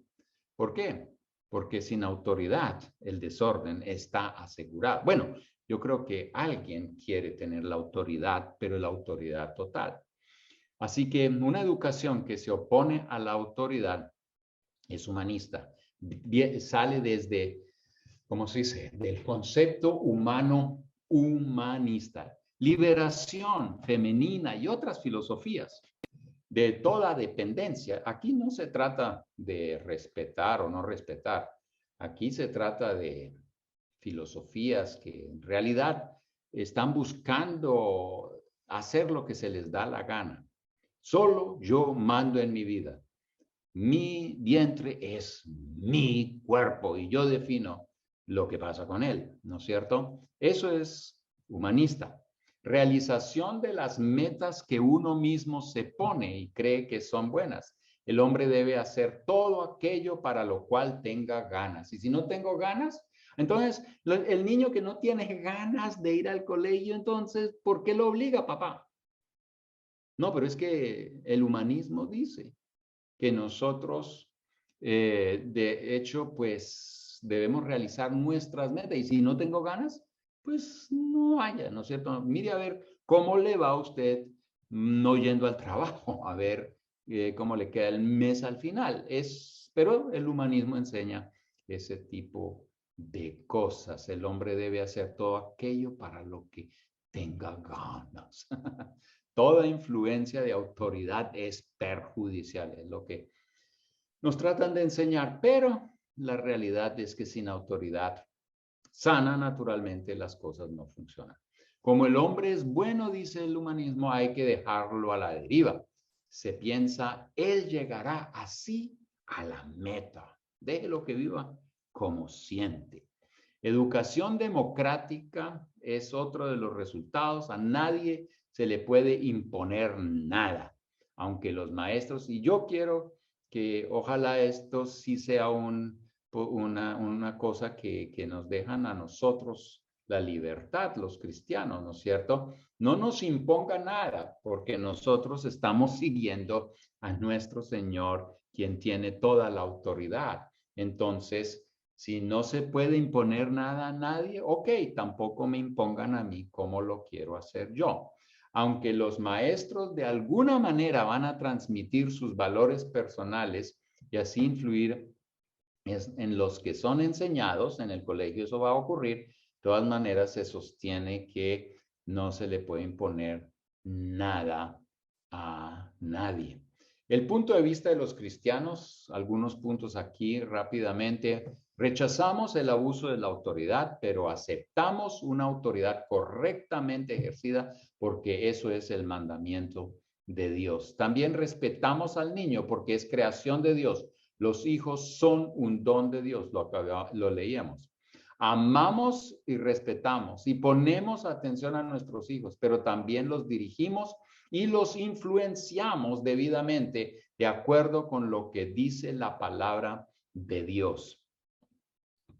¿Por qué? Porque sin autoridad el desorden está asegurado. Bueno, yo creo que alguien quiere tener la autoridad, pero la autoridad total. Así que una educación que se opone a la autoridad es humanista. Sale desde, ¿cómo se dice? Del concepto humano humanista. Liberación femenina y otras filosofías de toda dependencia. Aquí no se trata de respetar o no respetar. Aquí se trata de filosofías que en realidad están buscando hacer lo que se les da la gana. Solo yo mando en mi vida. Mi vientre es mi cuerpo y yo defino lo que pasa con él, ¿no es cierto? Eso es humanista. Realización de las metas que uno mismo se pone y cree que son buenas. El hombre debe hacer todo aquello para lo cual tenga ganas. Y si no tengo ganas, entonces el niño que no tiene ganas de ir al colegio, entonces, ¿por qué lo obliga, papá? No, pero es que el humanismo dice que nosotros, de hecho, pues debemos realizar nuestras metas. Y si no tengo ganas, pues no haya, ¿no es cierto? Mire a ver cómo le va a usted no yendo al trabajo, a ver cómo le queda el mes al final. Pero el humanismo enseña ese tipo de cosas. El hombre debe hacer todo aquello para lo que tenga ganas. Toda influencia de autoridad es perjudicial, es lo que nos tratan de enseñar, pero la realidad es que sin autoridad sana, naturalmente, las cosas no funcionan. Como el hombre es bueno, dice el humanismo, hay que dejarlo a la deriva. Se piensa, él llegará así a la meta. Déjelo que viva como siente. Educación democrática es otro de los resultados. A nadie se le puede imponer nada, aunque los maestros, y yo quiero que ojalá esto sí sea una cosa que nos dejan a nosotros la libertad, los cristianos, ¿no es cierto? No nos imponga nada, porque nosotros estamos siguiendo a nuestro Señor, quien tiene toda la autoridad. Entonces, si no se puede imponer nada a nadie, ok, tampoco me impongan a mí cómo lo quiero hacer yo. Aunque los maestros de alguna manera van a transmitir sus valores personales y así influir en los que son enseñados en el colegio, eso va a ocurrir. De todas maneras, se sostiene que no se le puede imponer nada a nadie. El punto de vista de los cristianos, algunos puntos aquí rápidamente. Rechazamos el abuso de la autoridad, pero aceptamos una autoridad correctamente ejercida porque eso es el mandamiento de Dios. También respetamos al niño porque es creación de Dios. Los hijos son un don de Dios, lo leíamos. Amamos y respetamos y ponemos atención a nuestros hijos, pero también los dirigimos y los influenciamos debidamente de acuerdo con lo que dice la palabra de Dios.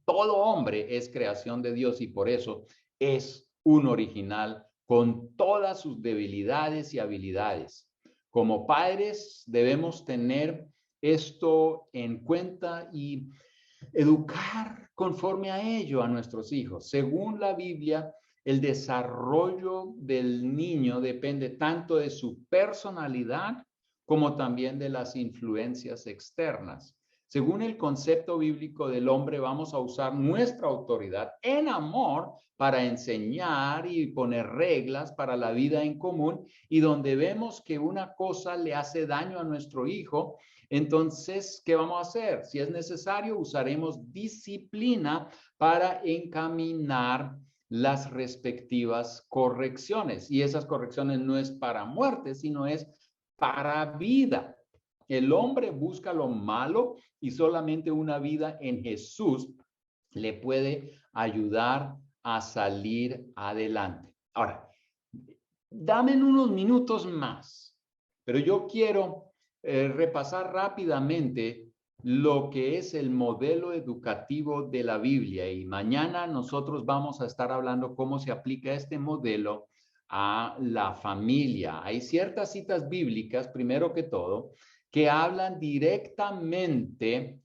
Todo hombre es creación de Dios y por eso es un original con todas sus debilidades y habilidades. Como padres debemos tener esto en cuenta y educar conforme a ello a nuestros hijos. Según la Biblia, el desarrollo del niño depende tanto de su personalidad como también de las influencias externas. Según el concepto bíblico del hombre, vamos a usar nuestra autoridad en amor para enseñar y poner reglas para la vida en común, y donde vemos que una cosa le hace daño a nuestro hijo, entonces, ¿qué vamos a hacer? Si es necesario, usaremos disciplina para encaminar las respectivas correcciones. Y esas correcciones no es para muerte, sino es para vida. El hombre busca lo malo y solamente una vida en Jesús le puede ayudar a salir adelante. Ahora, dame unos minutos más, pero yo quiero repasar rápidamente lo que es el modelo educativo de la Biblia, y mañana nosotros vamos a estar hablando cómo se aplica este modelo a la familia. Hay ciertas citas bíblicas, primero que todo, que hablan directamente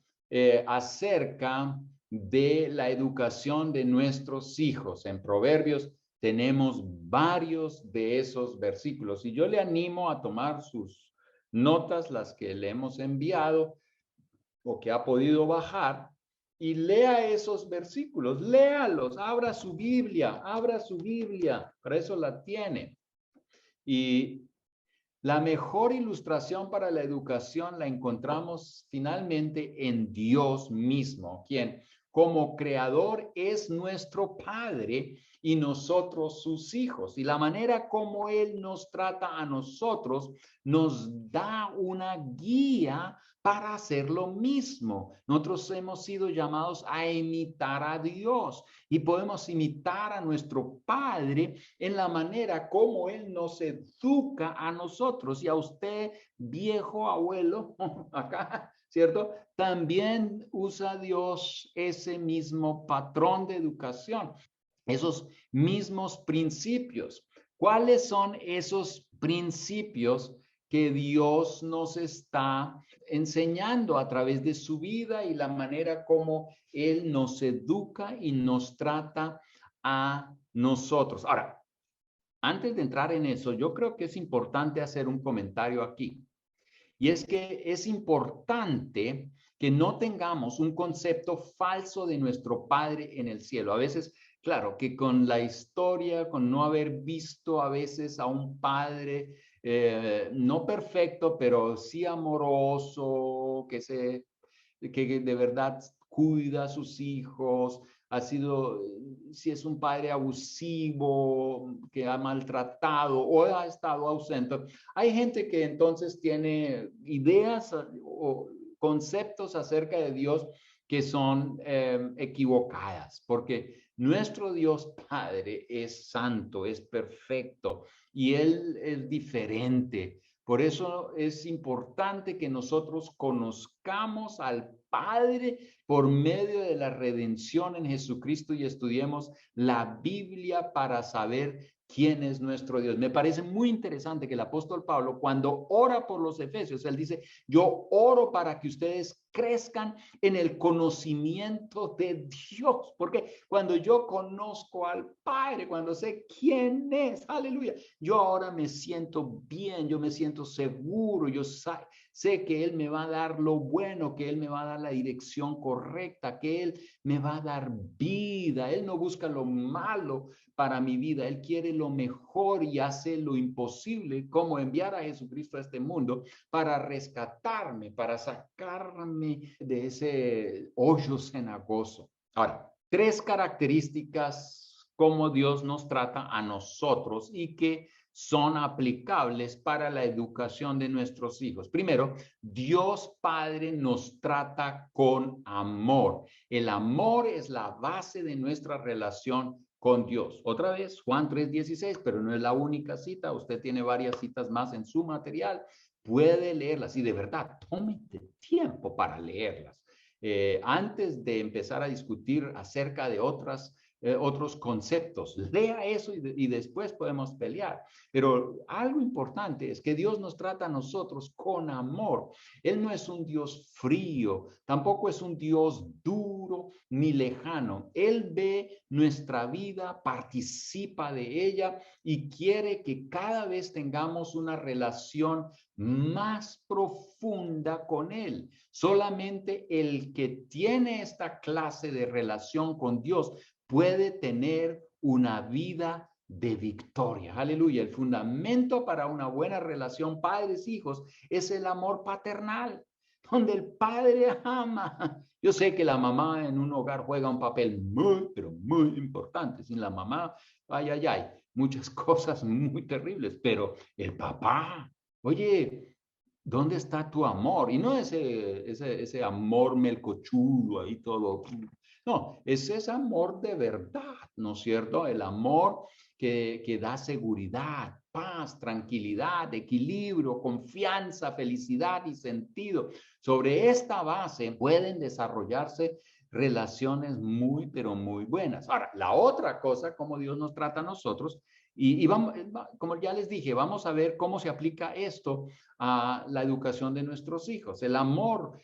acerca de la educación de nuestros hijos. En Proverbios tenemos varios de esos versículos y yo le animo a tomar sus notas, las que le hemos enviado o que ha podido bajar, y lea esos versículos, léalos, abra su Biblia, para eso la tiene. Y la mejor ilustración para la educación la encontramos finalmente en Dios mismo, quien como creador es nuestro Padre y nosotros sus hijos. Y la manera como Él nos trata a nosotros nos da una guía para hacer lo mismo. Nosotros hemos sido llamados a imitar a Dios y podemos imitar a nuestro Padre en la manera como Él nos educa a nosotros y a usted, viejo abuelo, acá, ¿cierto? También usa Dios ese mismo patrón de educación, esos mismos principios. ¿Cuáles son esos principios que Dios nos está enseñando a través de su vida y la manera como Él nos educa y nos trata a nosotros? Ahora, antes de entrar en eso, yo creo que es importante hacer un comentario aquí. Y es que es importante que no tengamos un concepto falso de nuestro Padre en el cielo. A veces, claro, que con la historia, con no haber visto a veces a un Padre no perfecto, pero sí amoroso, que de verdad cuida a sus hijos, si es un padre abusivo, que ha maltratado o ha estado ausente. Hay gente que entonces tiene ideas o conceptos acerca de Dios que son equivocadas, porque nuestro Dios Padre es santo, es perfecto y Él es diferente. Por eso es importante que nosotros conozcamos al Padre por medio de la redención en Jesucristo y estudiemos la Biblia para saber quién es nuestro Dios. Me parece muy interesante que el apóstol Pablo, cuando ora por los efesios, él dice: yo oro para que ustedes crezcan en el conocimiento de Dios, porque cuando yo conozco al Padre, cuando sé quién es, aleluya, yo ahora me siento bien, yo me siento seguro, yo sé que Él me va a dar lo bueno, que Él me va a dar la dirección correcta, que Él me va a dar vida. Él no busca lo malo para mi vida. Él quiere lo mejor y hace lo imposible, como enviar a Jesucristo a este mundo para rescatarme, para sacarme de ese hoyo cenagoso. Ahora, 3 características como Dios nos trata a nosotros y que son aplicables para la educación de nuestros hijos. Primero, Dios Padre nos trata con amor. El amor es la base de nuestra relación con Dios. Otra vez, Juan 3:16, pero no es la única cita. Usted tiene varias citas más en su material. Puede leerlas y de verdad, tómate tiempo para leerlas. Antes de empezar a discutir acerca de otros conceptos, lea eso y después podemos pelear. Pero algo importante es que Dios nos trata a nosotros con amor. Él no es un Dios frío, tampoco es un Dios duro ni lejano. Él ve nuestra vida, participa de ella y quiere que cada vez tengamos una relación más profunda con Él. Solamente el que tiene esta clase de relación con Dios puede tener una vida de victoria. Aleluya. El fundamento para una buena relación padres-hijos es el amor paternal, donde el padre ama. Yo sé que la mamá en un hogar juega un papel muy, pero muy importante. Sin la mamá, ay, ay, ay, muchas cosas muy terribles, pero el papá, oye, ¿dónde está tu amor? Y no ese amor melcochudo ahí todo. No, ese es amor de verdad, ¿no es cierto? El amor que da seguridad, paz, tranquilidad, equilibrio, confianza, felicidad y sentido. Sobre esta base pueden desarrollarse relaciones muy, pero muy buenas. Ahora, la otra cosa, como Dios nos trata a nosotros, y vamos, como ya les dije, vamos a ver cómo se aplica esto a la educación de nuestros hijos. El amor,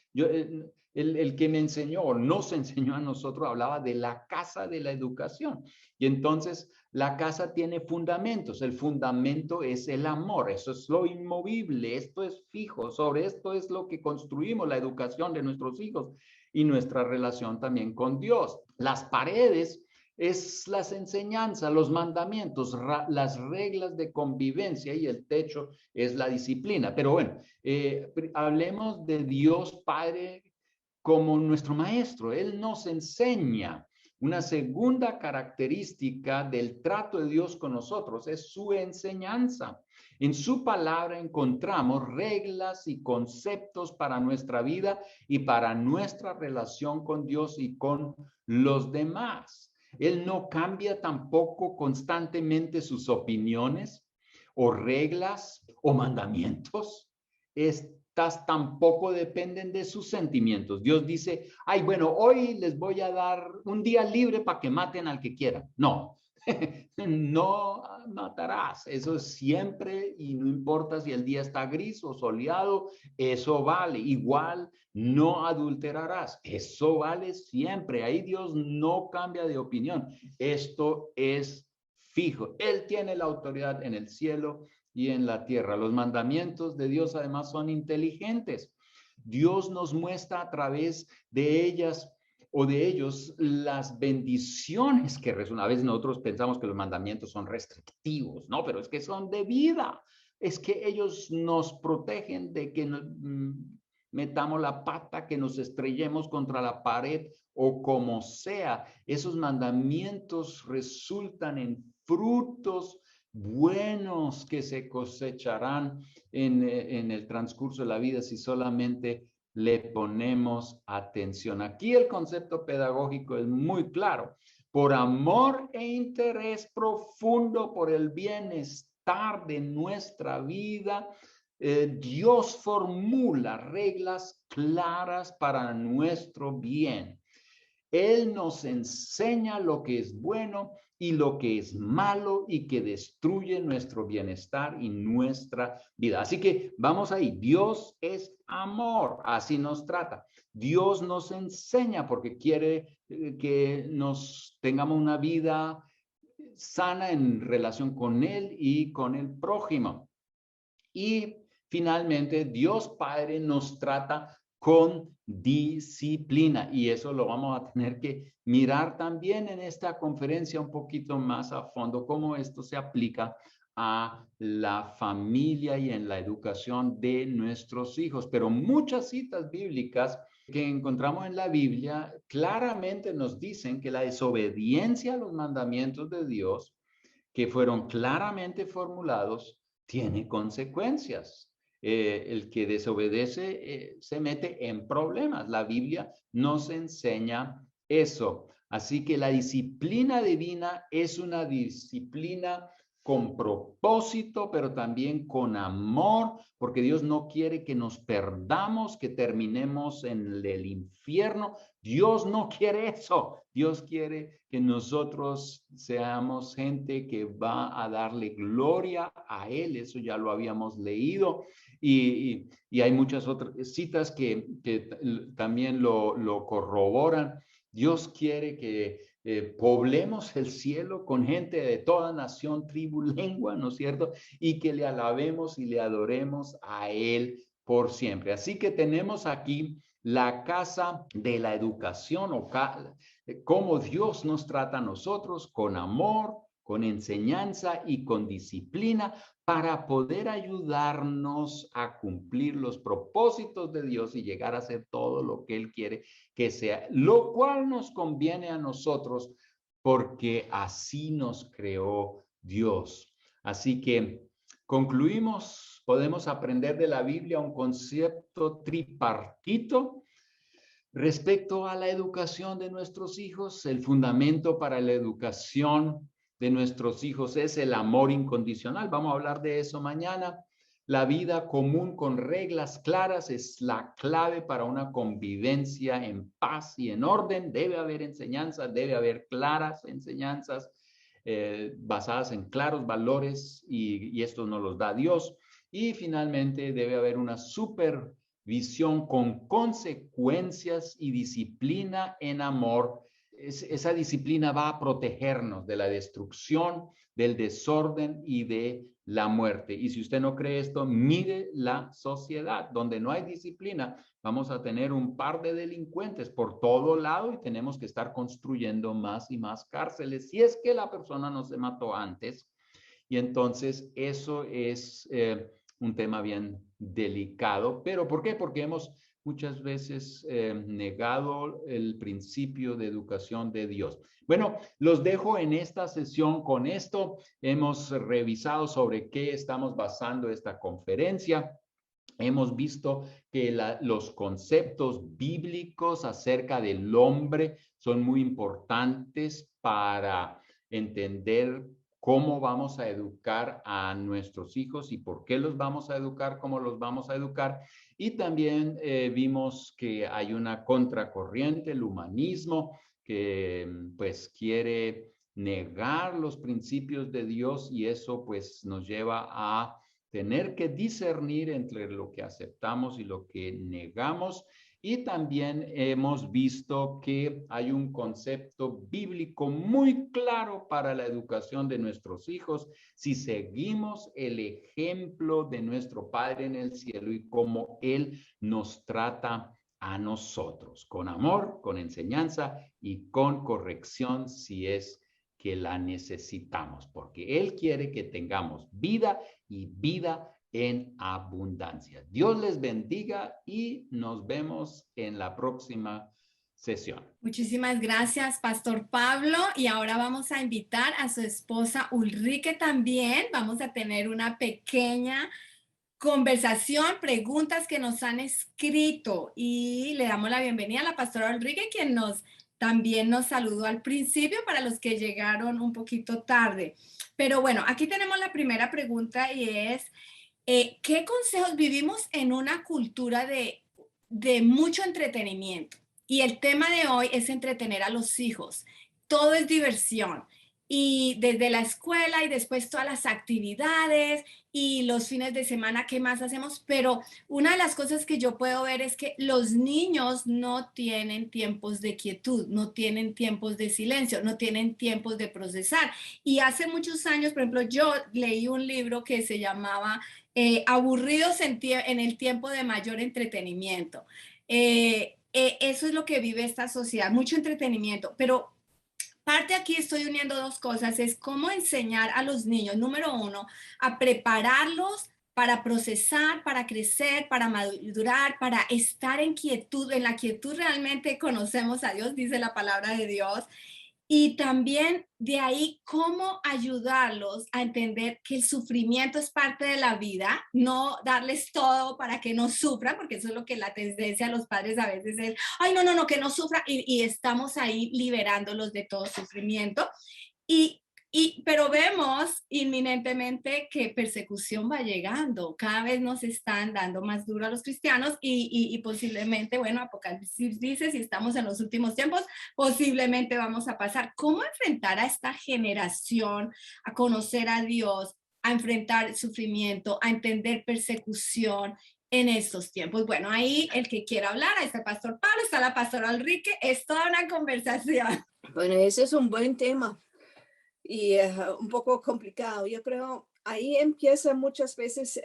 el que me enseñó, nos enseñó a nosotros, hablaba de la casa de la educación. Y entonces la casa tiene fundamentos. El fundamento es el amor. Eso es lo inmovible. Esto es fijo. Sobre esto es lo que construimos la educación de nuestros hijos y nuestra relación también con Dios. Las paredes es las enseñanzas, los mandamientos, las reglas de convivencia y el techo es la disciplina. Pero bueno, hablemos de Dios Padre como nuestro maestro. Él nos enseña. Una segunda característica del trato de Dios con nosotros es su enseñanza. En su palabra encontramos reglas y conceptos para nuestra vida y para nuestra relación con Dios y con los demás. Él no cambia tampoco constantemente sus opiniones o reglas o mandamientos. Estas tampoco dependen de sus sentimientos. Dios dice, ay, bueno, hoy les voy a dar un día libre para que maten al que quieran. No, no matarás. Eso es siempre y no importa si el día está gris o soleado, eso vale. Igual, no adulterarás. Eso vale siempre. Ahí Dios no cambia de opinión. Esto es fijo. Él tiene la autoridad en el cielo y en la tierra. Los mandamientos de Dios además son inteligentes. Dios nos muestra a través de ellas o de ellos las bendiciones que resultan. A veces nosotros pensamos que los mandamientos son restrictivos, no, pero es que son de vida. Es que ellos nos protegen de que metamos la pata, que nos estrellemos contra la pared o como sea. Esos mandamientos resultan en frutos buenos que se cosecharán en el transcurso de la vida si solamente le ponemos atención. Aquí el concepto pedagógico es muy claro. Por amor e interés profundo por el bienestar de nuestra vida, Dios formula reglas claras para nuestro bien. Él nos enseña lo que es bueno y lo que es malo y que destruye nuestro bienestar y nuestra vida. Así que vamos ahí. Dios es amor, así nos trata. Dios nos enseña porque quiere que nos tengamos una vida sana en relación con Él y con el prójimo. Y finalmente, Dios Padre nos trata con disciplina. Y eso lo vamos a tener que mirar también en esta conferencia un poquito más a fondo, cómo esto se aplica a la familia y en la educación de nuestros hijos. Pero muchas citas bíblicas que encontramos en la Biblia claramente nos dicen que la desobediencia a los mandamientos de Dios, que fueron claramente formulados, tiene consecuencias. El que desobedece se mete en problemas. La Biblia nos enseña eso. Así que la disciplina divina es una disciplina con propósito, pero también con amor, porque Dios no quiere que nos perdamos, que terminemos en el infierno. Dios no quiere eso. Dios quiere que nosotros seamos gente que va a darle gloria a Él. Eso ya lo habíamos leído. Y hay muchas otras citas que también lo corroboran. Dios quiere que poblemos el cielo con gente de toda nación, tribu, lengua, ¿no es cierto? Y que le alabemos y le adoremos a Él por siempre. Así que tenemos aquí la casa de la educación, o cómo Dios nos trata a nosotros con amor, con enseñanza y con disciplina para poder ayudarnos a cumplir los propósitos de Dios y llegar a ser todo lo que Él quiere que sea, lo cual nos conviene a nosotros porque así nos creó Dios. Así que concluimos, podemos aprender de la Biblia un concepto tripartito respecto a la educación de nuestros hijos. El fundamento para la educación de nuestros hijos es el amor incondicional. Vamos a hablar de eso mañana. La vida común con reglas claras es la clave para una convivencia en paz y en orden. Debe haber enseñanzas, debe haber claras enseñanzas basadas en claros valores y esto nos los da Dios. Y finalmente debe haber una supervisión con consecuencias y disciplina en amor. Esa disciplina va a protegernos de la destrucción, del desorden y de la muerte. Y si usted no cree esto, mire la sociedad. Donde no hay disciplina, vamos a tener un par de delincuentes por todo lado y tenemos que estar construyendo más y más cárceles si es que la persona no se mató antes. Y entonces eso es un tema bien delicado. ¿Pero por qué? Porque hemos muchas veces negado el principio de educación de Dios. Bueno, los dejo en esta sesión con esto. Hemos revisado sobre qué estamos basando esta conferencia. Hemos visto que los conceptos bíblicos acerca del hombre son muy importantes para entender cómo vamos a educar a nuestros hijos y por qué los vamos a educar, cómo los vamos a educar. Y también vimos que hay una contracorriente, el humanismo, que pues quiere negar los principios de Dios y eso pues nos lleva a tener que discernir entre lo que aceptamos y lo que negamos. Y también hemos visto que hay un concepto bíblico muy claro para la educación de nuestros hijos si seguimos el ejemplo de nuestro Padre en el cielo y cómo Él nos trata a nosotros, con amor, con enseñanza y con corrección si es que la necesitamos, porque Él quiere que tengamos vida y vida en abundancia. Dios les bendiga y nos vemos en la próxima sesión. Muchísimas gracias, Pastor Pablo. Y ahora vamos a invitar a su esposa Ulrike también. Vamos a tener una pequeña conversación, preguntas que nos han escrito y le damos la bienvenida a la pastora Ulrike, quien también nos saludó al principio para los que llegaron un poquito tarde. Pero bueno, aquí tenemos la primera pregunta y es, ¿qué consejos? Vivimos en una cultura de mucho entretenimiento y el tema de hoy es entretener a los hijos. Todo es diversión. Y desde la escuela y después todas las actividades y los fines de semana, ¿qué más hacemos? Pero una de las cosas que yo puedo ver es que los niños no tienen tiempos de quietud, no tienen tiempos de silencio, no tienen tiempos de procesar. Y hace muchos años, por ejemplo, yo leí un libro que se llamaba Aburridos en el tiempo de mayor entretenimiento. eso es lo que vive esta sociedad, mucho entretenimiento, pero parte aquí estoy uniendo dos cosas, es cómo enseñar a los niños, número uno, a prepararlos para procesar, para crecer, para madurar, para estar en quietud. En la quietud realmente conocemos a Dios, dice la palabra de Dios. Y también de ahí cómo ayudarlos a entender que el sufrimiento es parte de la vida, no darles todo para que no sufran, porque eso es lo que la tendencia a los padres a veces es, ay, no, no, no, que no sufra, y estamos ahí liberándolos de todo sufrimiento. Y, pero vemos inminentemente que persecución va llegando. Cada vez nos están dando más duro a los cristianos y posiblemente, bueno, Apocalipsis dice, si estamos en los últimos tiempos, posiblemente vamos a pasar. ¿Cómo enfrentar a esta generación a conocer a Dios, a enfrentar sufrimiento, a entender persecución en estos tiempos? Bueno, ahí el que quiera hablar, ahí está el pastor Pablo, está la pastora Enrique, es toda una conversación. Bueno, ese es un buen tema y un poco complicado. Yo creo ahí empieza muchas veces,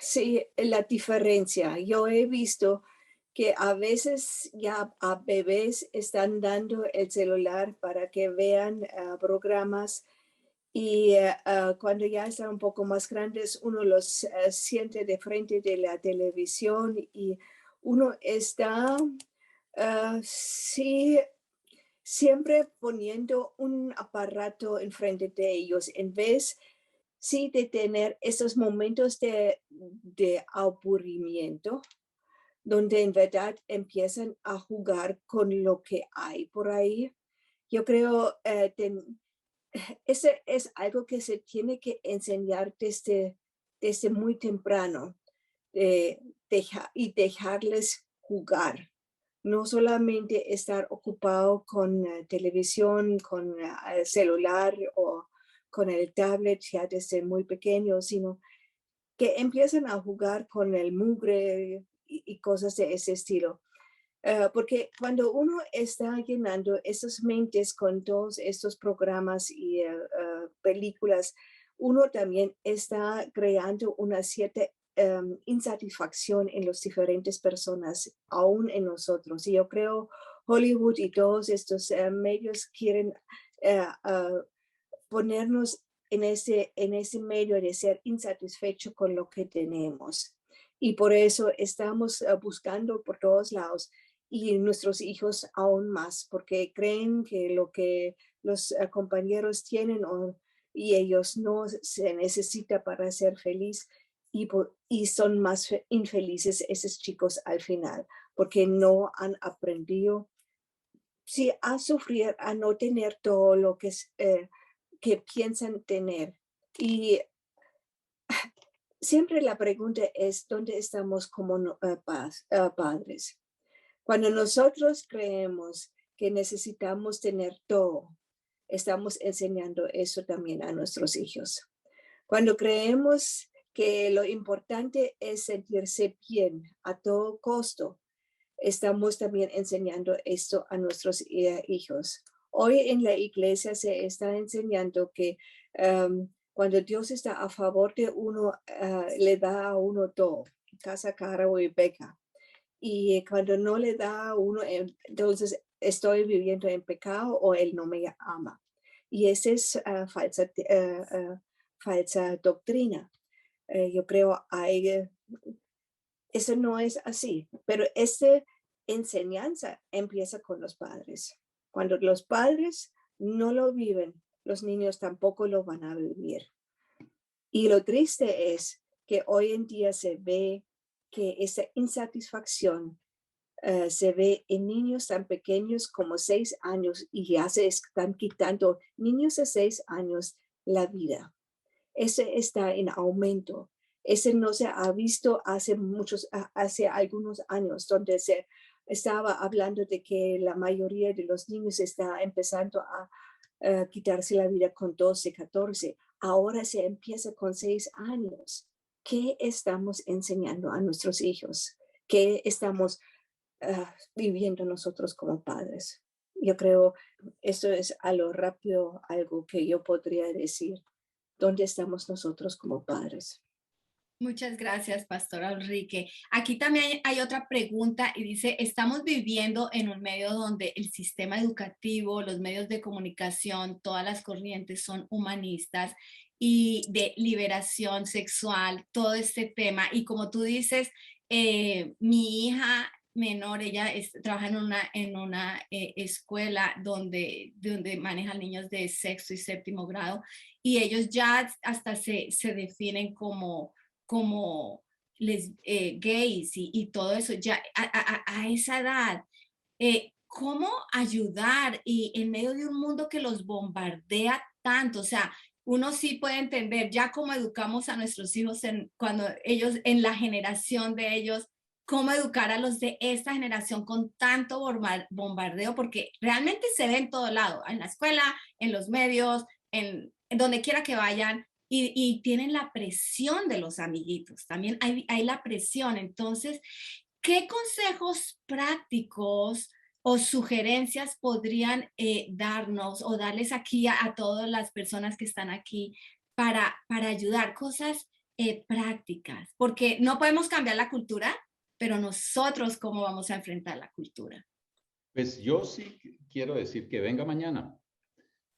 sí, la diferencia. Yo he visto que a veces ya a bebés están dando el celular para que vean programas y cuando ya están un poco más grandes, uno los siente de frente de la televisión y uno está, sí, siempre poniendo un aparato enfrente de ellos, en vez, sí, de tener esos momentos de aburrimiento, donde en verdad empiezan a jugar con lo que hay por ahí. Yo creo ese es algo que se tiene que enseñar desde muy temprano y dejarles jugar. No solamente estar ocupado con televisión, con celular o con el tablet ya desde muy pequeño, sino que empiecen a jugar con el mugre y cosas de ese estilo. Porque cuando uno está llenando esas mentes con todos estos programas y películas, uno también está creando una cierta insatisfacción en las diferentes personas, aún en nosotros. Y yo creo Hollywood y todos estos medios quieren ponernos en ese medio de ser insatisfecho con lo que tenemos. Y por eso estamos buscando por todos lados y nuestros hijos aún más, porque creen que lo que los compañeros tienen y ellos no se necesita para ser feliz y son más infelices esos chicos al final, porque no han aprendido sí, a sufrir, a no tener todo lo que piensan tener. Y siempre la pregunta es, ¿dónde estamos como padres? Cuando nosotros creemos que necesitamos tener todo, estamos enseñando eso también a nuestros hijos. Cuando creemos que lo importante es sentirse bien a todo costo, estamos también enseñando esto a nuestros hijos. Hoy en la iglesia se está enseñando que cuando Dios está a favor de uno, le da a uno todo, casa, carro y beca. Y cuando no le da a uno, entonces estoy viviendo en pecado o Él no me ama. Y esa es falsa doctrina. Yo creo eso no es así, pero esta enseñanza empieza con los padres. Cuando los padres no lo viven, los niños tampoco lo van a vivir. Y lo triste es que hoy en día se ve que esa insatisfacción se ve en niños tan pequeños como 6 años y ya se están quitando niños de 6 años la vida. Ese está en aumento. Ese no se ha visto hace algunos años, donde se estaba hablando de que la mayoría de los niños está empezando a quitarse la vida con 12, 14. Ahora se empieza con 6 años. ¿Qué estamos enseñando a nuestros hijos? ¿Qué estamos viviendo nosotros como padres? Yo creo eso es a lo rápido algo que yo podría decir. ¿Dónde estamos nosotros como padres? Muchas gracias, Pastora Ulrike. Aquí también hay otra pregunta y dice, estamos viviendo en un medio donde el sistema educativo, los medios de comunicación, todas las corrientes son humanistas y de liberación sexual, todo este tema. Y como tú dices, mi hija menor, ella trabaja en una escuela donde manejan niños de sexto y séptimo grado y ellos ya hasta se definen como gays y todo eso, ya a esa edad, ¿cómo ayudar y en medio de un mundo que los bombardea tanto? O sea, uno sí puede entender ya cómo educamos a nuestros hijos cuando ellos, en la generación de ellos, cómo educar a los de esta generación con tanto bombardeo, porque realmente se ve en todo lado, en la escuela, en los medios, en donde quiera que vayan, y tienen la presión de los amiguitos, también hay la presión. Entonces, ¿qué consejos prácticos o sugerencias podrían darnos o darles aquí a todas las personas que están aquí para ayudar? Cosas prácticas, porque no podemos cambiar la cultura, pero nosotros cómo vamos a enfrentar la cultura. Pues yo sí quiero decir que venga mañana,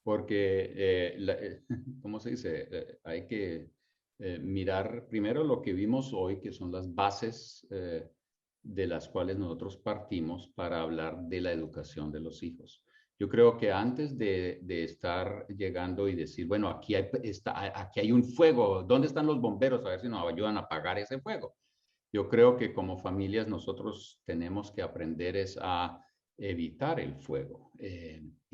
porque, ¿cómo se dice? Hay que mirar primero lo que vimos hoy, que son las bases de las cuales nosotros partimos para hablar de la educación de los hijos. Yo creo que antes de estar llegando y decir, bueno, aquí hay un fuego, ¿dónde están los bomberos? A ver si nos ayudan a apagar ese fuego. Yo creo que como familias nosotros tenemos que aprender es a evitar el fuego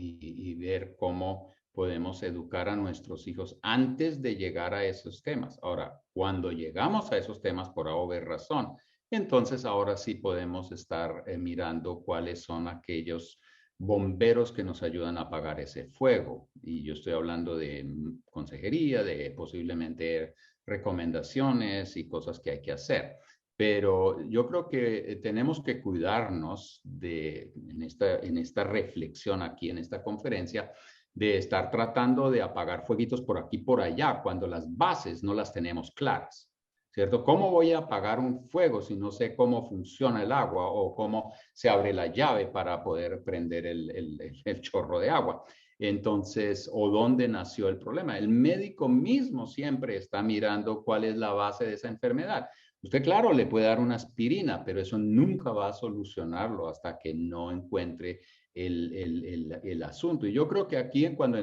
y ver cómo podemos educar a nuestros hijos antes de llegar a esos temas. Ahora, cuando llegamos a esos temas por A o B razón, entonces ahora sí podemos estar mirando cuáles son aquellos bomberos que nos ayudan a apagar ese fuego. Y yo estoy hablando de consejería, de posiblemente recomendaciones y cosas que hay que hacer. Pero yo creo que tenemos que cuidarnos en esta reflexión aquí, en esta conferencia, de estar tratando de apagar fueguitos por aquí y por allá, cuando las bases no las tenemos claras, ¿cierto? ¿Cómo voy a apagar un fuego si no sé cómo funciona el agua o cómo se abre la llave para poder prender el chorro de agua? Entonces, ¿o dónde nació el problema? El médico mismo siempre está mirando cuál es la base de esa enfermedad. Usted, claro, le puede dar una aspirina, pero eso nunca va a solucionarlo hasta que no encuentre el asunto. Y yo creo que aquí, cuando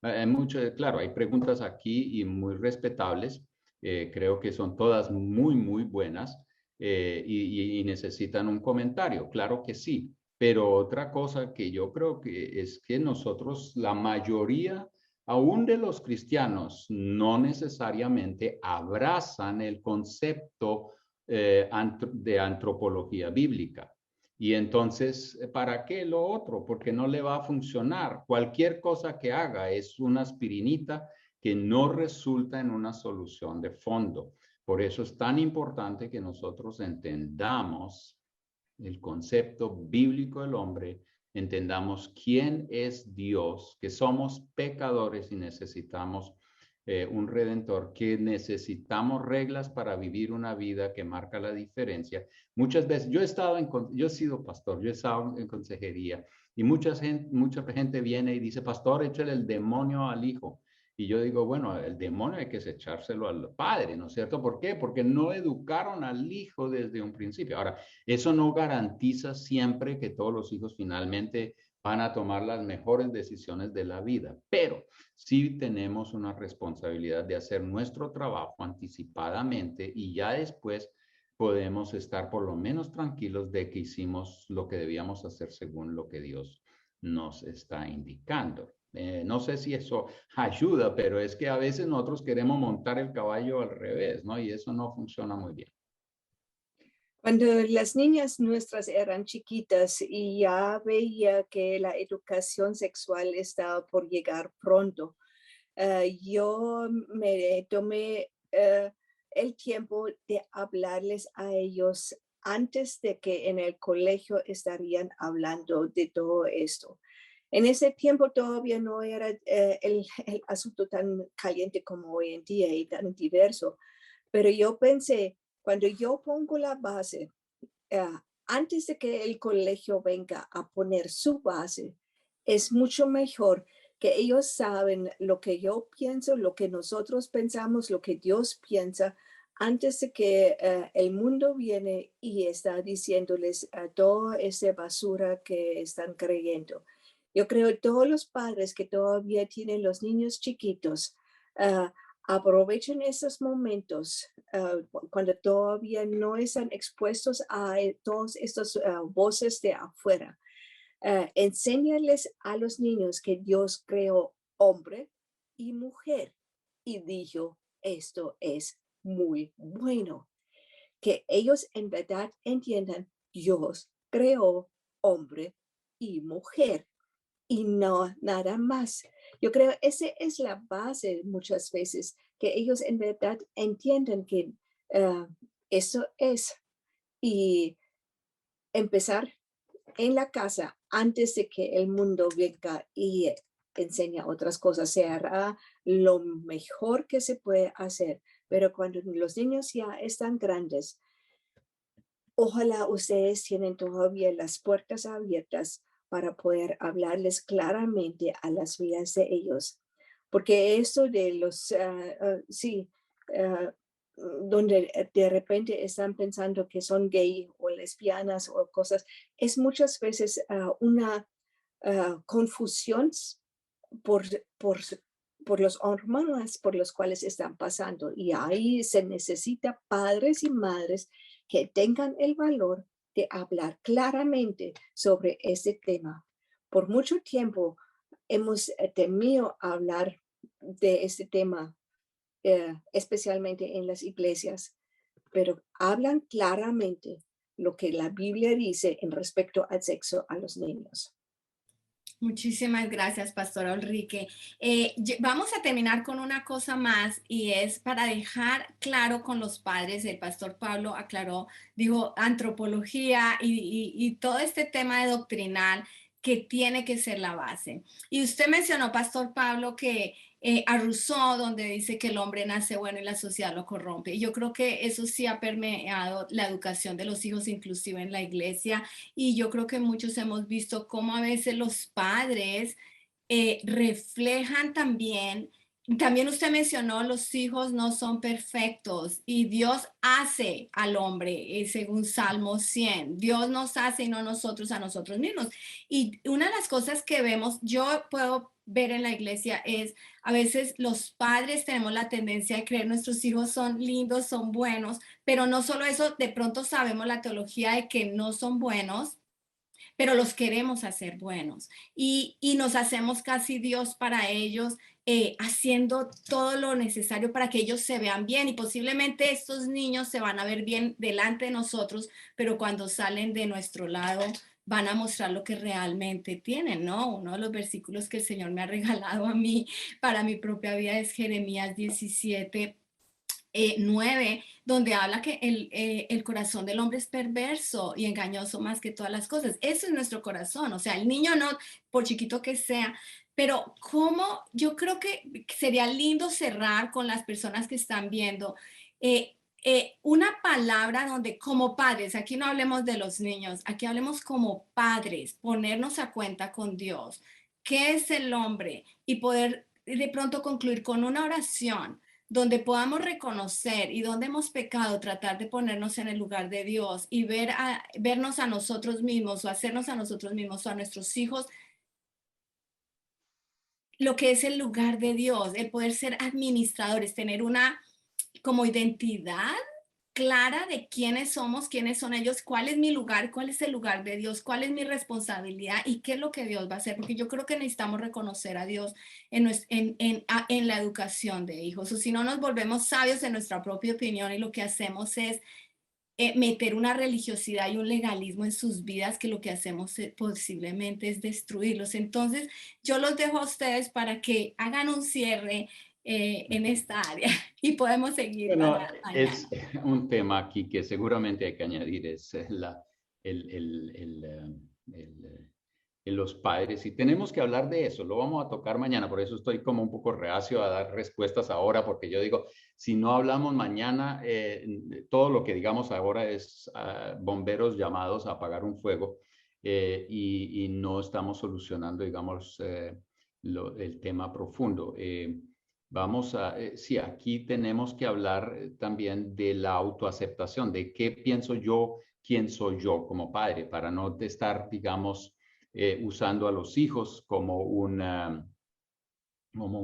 hay mucho, claro, hay preguntas aquí y muy respetables, creo que son todas muy, muy buenas y necesitan un comentario, claro que sí. Pero otra cosa que yo creo que es que nosotros, la mayoría aún de los cristianos, no necesariamente abrazan el concepto de antropología bíblica. Y entonces, ¿para qué lo otro? Porque no le va a funcionar. Cualquier cosa que haga es una aspirinita que no resulta en una solución de fondo. Por eso es tan importante que nosotros entendamos el concepto bíblico del hombre, entendamos quién es Dios, que somos pecadores y necesitamos un redentor, que necesitamos reglas para vivir una vida que marca la diferencia. Muchas veces, yo he sido pastor, yo he estado en consejería y mucha gente viene y dice, pastor, échale el demonio al hijo. Y yo digo, bueno, el demonio hay que echárselo al padre, ¿no es cierto? ¿Por qué? Porque no educaron al hijo desde un principio. Ahora, eso no garantiza siempre que todos los hijos finalmente van a tomar las mejores decisiones de la vida, pero sí tenemos una responsabilidad de hacer nuestro trabajo anticipadamente y ya después podemos estar por lo menos tranquilos de que hicimos lo que debíamos hacer según lo que Dios nos está indicando. No sé si eso ayuda, pero es que a veces nosotros queremos montar el caballo al revés, ¿no? Y eso no funciona muy bien. Cuando las niñas nuestras eran chiquitas y ya veía que la educación sexual estaba por llegar pronto, yo me tomé el tiempo de hablarles a ellos antes de que en el colegio estarían hablando de todo esto. En ese tiempo todavía no era el asunto tan caliente como hoy en día y tan diverso, Pero yo pensé, cuando yo pongo la base, antes de que el colegio venga a poner su base, es mucho mejor que ellos saben lo que yo pienso, lo que nosotros pensamos, lo que Dios piensa, antes de que el mundo viene y está diciéndoles toda esa basura que están creyendo. Yo creo que todos los padres que todavía tienen los niños chiquitos, ah, aprovechen esos momentos cuando todavía no están expuestos a todas estas voces de afuera. Enséñales a los niños que Dios creó hombre y mujer y dijo, esto es muy bueno. Que ellos en verdad entiendan, Dios creó hombre y mujer y no nada más. Yo creo esa es la base muchas veces, que ellos en verdad entiendan que uh, eso es. Y empezar en la casa antes de que el mundo venga y enseña otras cosas. Se hará lo mejor que se puede hacer, pero cuando los niños ya están grandes, ojalá ustedes tienen todavía las puertas abiertas para poder hablarles claramente a las vidas de ellos. Porque eso de los, sí, uh, donde de repente están pensando que son gay o lesbianas o cosas, es muchas veces una confusión por, por, por los hormonas por los cuales están pasando. Y ahí se necesita padres y madres que tengan el valor de hablar claramente sobre ese tema. Por mucho tiempo hemos temido hablar de este tema, especialmente en las iglesias, pero hablan claramente lo que la Biblia dice en respecto al sexo a los niños. Muchísimas gracias, Pastora Ulrike. Vamos a terminar con una cosa más y es para dejar claro con los padres. El pastor Pablo aclaró, dijo antropología y todo este tema de doctrinal que tiene que ser la base. Y usted mencionó, Pastor Pablo, que a Rousseau, donde dice que el hombre nace bueno y la sociedad lo corrompe. Y yo creo que eso sí ha permeado la educación de los hijos, inclusive en la iglesia. Y yo creo que muchos hemos visto cómo a veces los padres reflejan también usted mencionó, los hijos no son perfectos y Dios hace al hombre, según Salmo 100. Dios nos hace y no nosotros a nosotros mismos. Y una de las cosas que vemos, yo puedo ver en la iglesia es, a veces los padres tenemos la tendencia de creer nuestros hijos son lindos, son buenos, pero no solo eso, de pronto sabemos la teología de que no son buenos, pero los queremos hacer buenos y nos hacemos casi Dios para ellos, haciendo todo lo necesario para que ellos se vean bien y posiblemente estos niños se van a ver bien delante de nosotros, pero cuando salen de nuestro lado van a mostrar lo que realmente tienen, ¿no? Uno de los versículos que el Señor me ha regalado a mí para mi propia vida es Jeremías 17, 9, donde habla que el corazón del hombre es perverso y engañoso más que todas las cosas. Eso es nuestro corazón, o sea, el niño no, por chiquito que sea, pero como yo creo que sería lindo cerrar con las personas que están viendo. Una palabra donde como padres, aquí no hablemos de los niños, aquí hablemos como padres, ponernos a cuenta con Dios, qué es el hombre y poder de pronto concluir con una oración donde podamos reconocer y donde hemos pecado, tratar de ponernos en el lugar de Dios y vernos a nosotros mismos o hacernos a nosotros mismos o a nuestros hijos lo que es el lugar de Dios, el poder ser administradores, tener una como identidad clara de quiénes somos, quiénes son ellos, cuál es mi lugar, cuál es el lugar de Dios, cuál es mi responsabilidad y qué es lo que Dios va a hacer, porque yo creo que necesitamos reconocer a Dios en la educación de hijos, o si no nos volvemos sabios en nuestra propia opinión y lo que hacemos es meter una religiosidad y un legalismo en sus vidas que lo que hacemos posiblemente es destruirlos. Entonces, yo los dejo a ustedes para que hagan un cierre en esta área y podemos seguir Bueno, para mañana. es un tema aquí que seguramente hay que añadir, es el, los padres, y tenemos que hablar de eso, lo vamos a tocar mañana, por eso estoy como un poco reacio a dar respuestas ahora, porque yo digo, si no hablamos mañana, todo lo que digamos ahora es bomberos llamados a apagar un fuego, y no estamos solucionando, digamos, el tema profundo. Sí, aquí tenemos que hablar también de la autoaceptación, de qué pienso yo, quién soy yo como padre, para no estar, digamos, usando a los hijos como un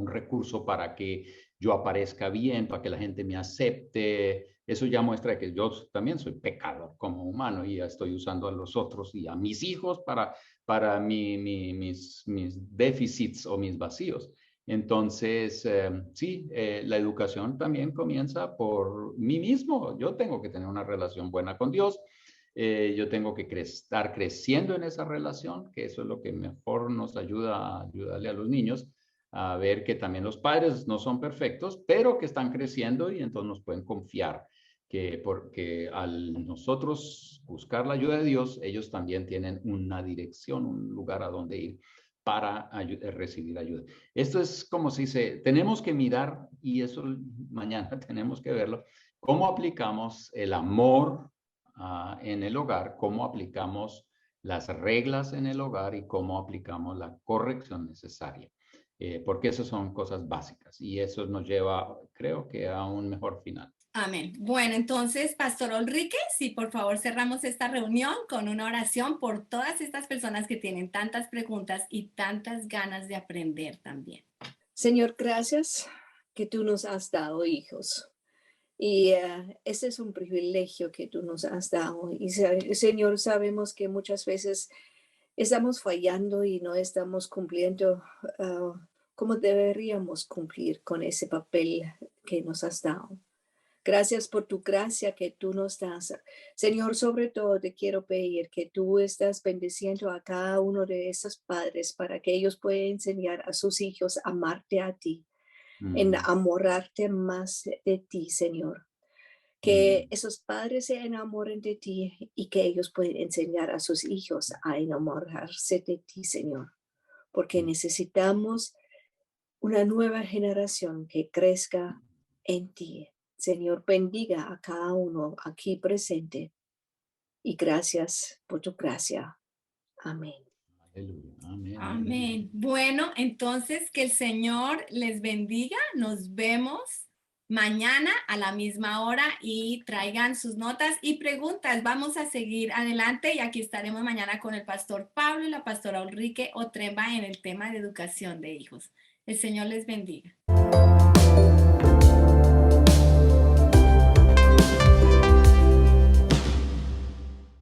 recurso para que yo aparezca bien, para que la gente me acepte. Eso ya muestra que yo también soy pecador como humano y ya estoy usando a los otros y a mis hijos para mis déficits o mis vacíos. Entonces, sí, la educación también comienza por mí mismo. Yo tengo que tener una relación buena con Dios. Yo tengo que estar creciendo en esa relación, que eso es lo que mejor nos ayuda a ayudarle a los niños a ver que también los padres no son perfectos, pero que están creciendo y entonces nos pueden confiar porque al nosotros buscar la ayuda de Dios, ellos también tienen una dirección, un lugar a donde ir para recibir ayuda. Esto es como se dice, tenemos que mirar, y eso mañana tenemos que verlo, cómo aplicamos el amor en el hogar, cómo aplicamos las reglas en el hogar y cómo aplicamos la corrección necesaria. Porque esas son cosas básicas y eso nos lleva, creo que, a un mejor final. Amén. Bueno, entonces, Pastor Ulrike, si por favor cerramos esta reunión con una oración por todas estas personas que tienen tantas preguntas y tantas ganas de aprender también. Señor, gracias que tú nos has dado hijos. Y ese es un privilegio que tú nos has dado. Y Señor, sabemos que muchas veces estamos fallando y no estamos cumpliendo como deberíamos cumplir con ese papel que nos has dado. Gracias por tu gracia que tú nos das. Señor, sobre todo te quiero pedir que tú estás bendiciendo a cada uno de esos padres para que ellos puedan enseñar a sus hijos a amarte a ti, enamorarte más de ti, Señor. Que esos padres se enamoren de ti y que ellos puedan enseñar a sus hijos a enamorarse de ti, Señor. Porque necesitamos una nueva generación que crezca en ti. Señor, bendiga a cada uno aquí presente y gracias por tu gracia. Amén. Aleluya. Amén. Amén. Bueno, entonces que el Señor les bendiga. Nos vemos mañana a la misma hora y traigan sus notas y preguntas. Vamos a seguir adelante y aquí estaremos mañana con el pastor Pablo y la pastora Ulrike Otremba en el tema de educación de hijos. El Señor les bendiga.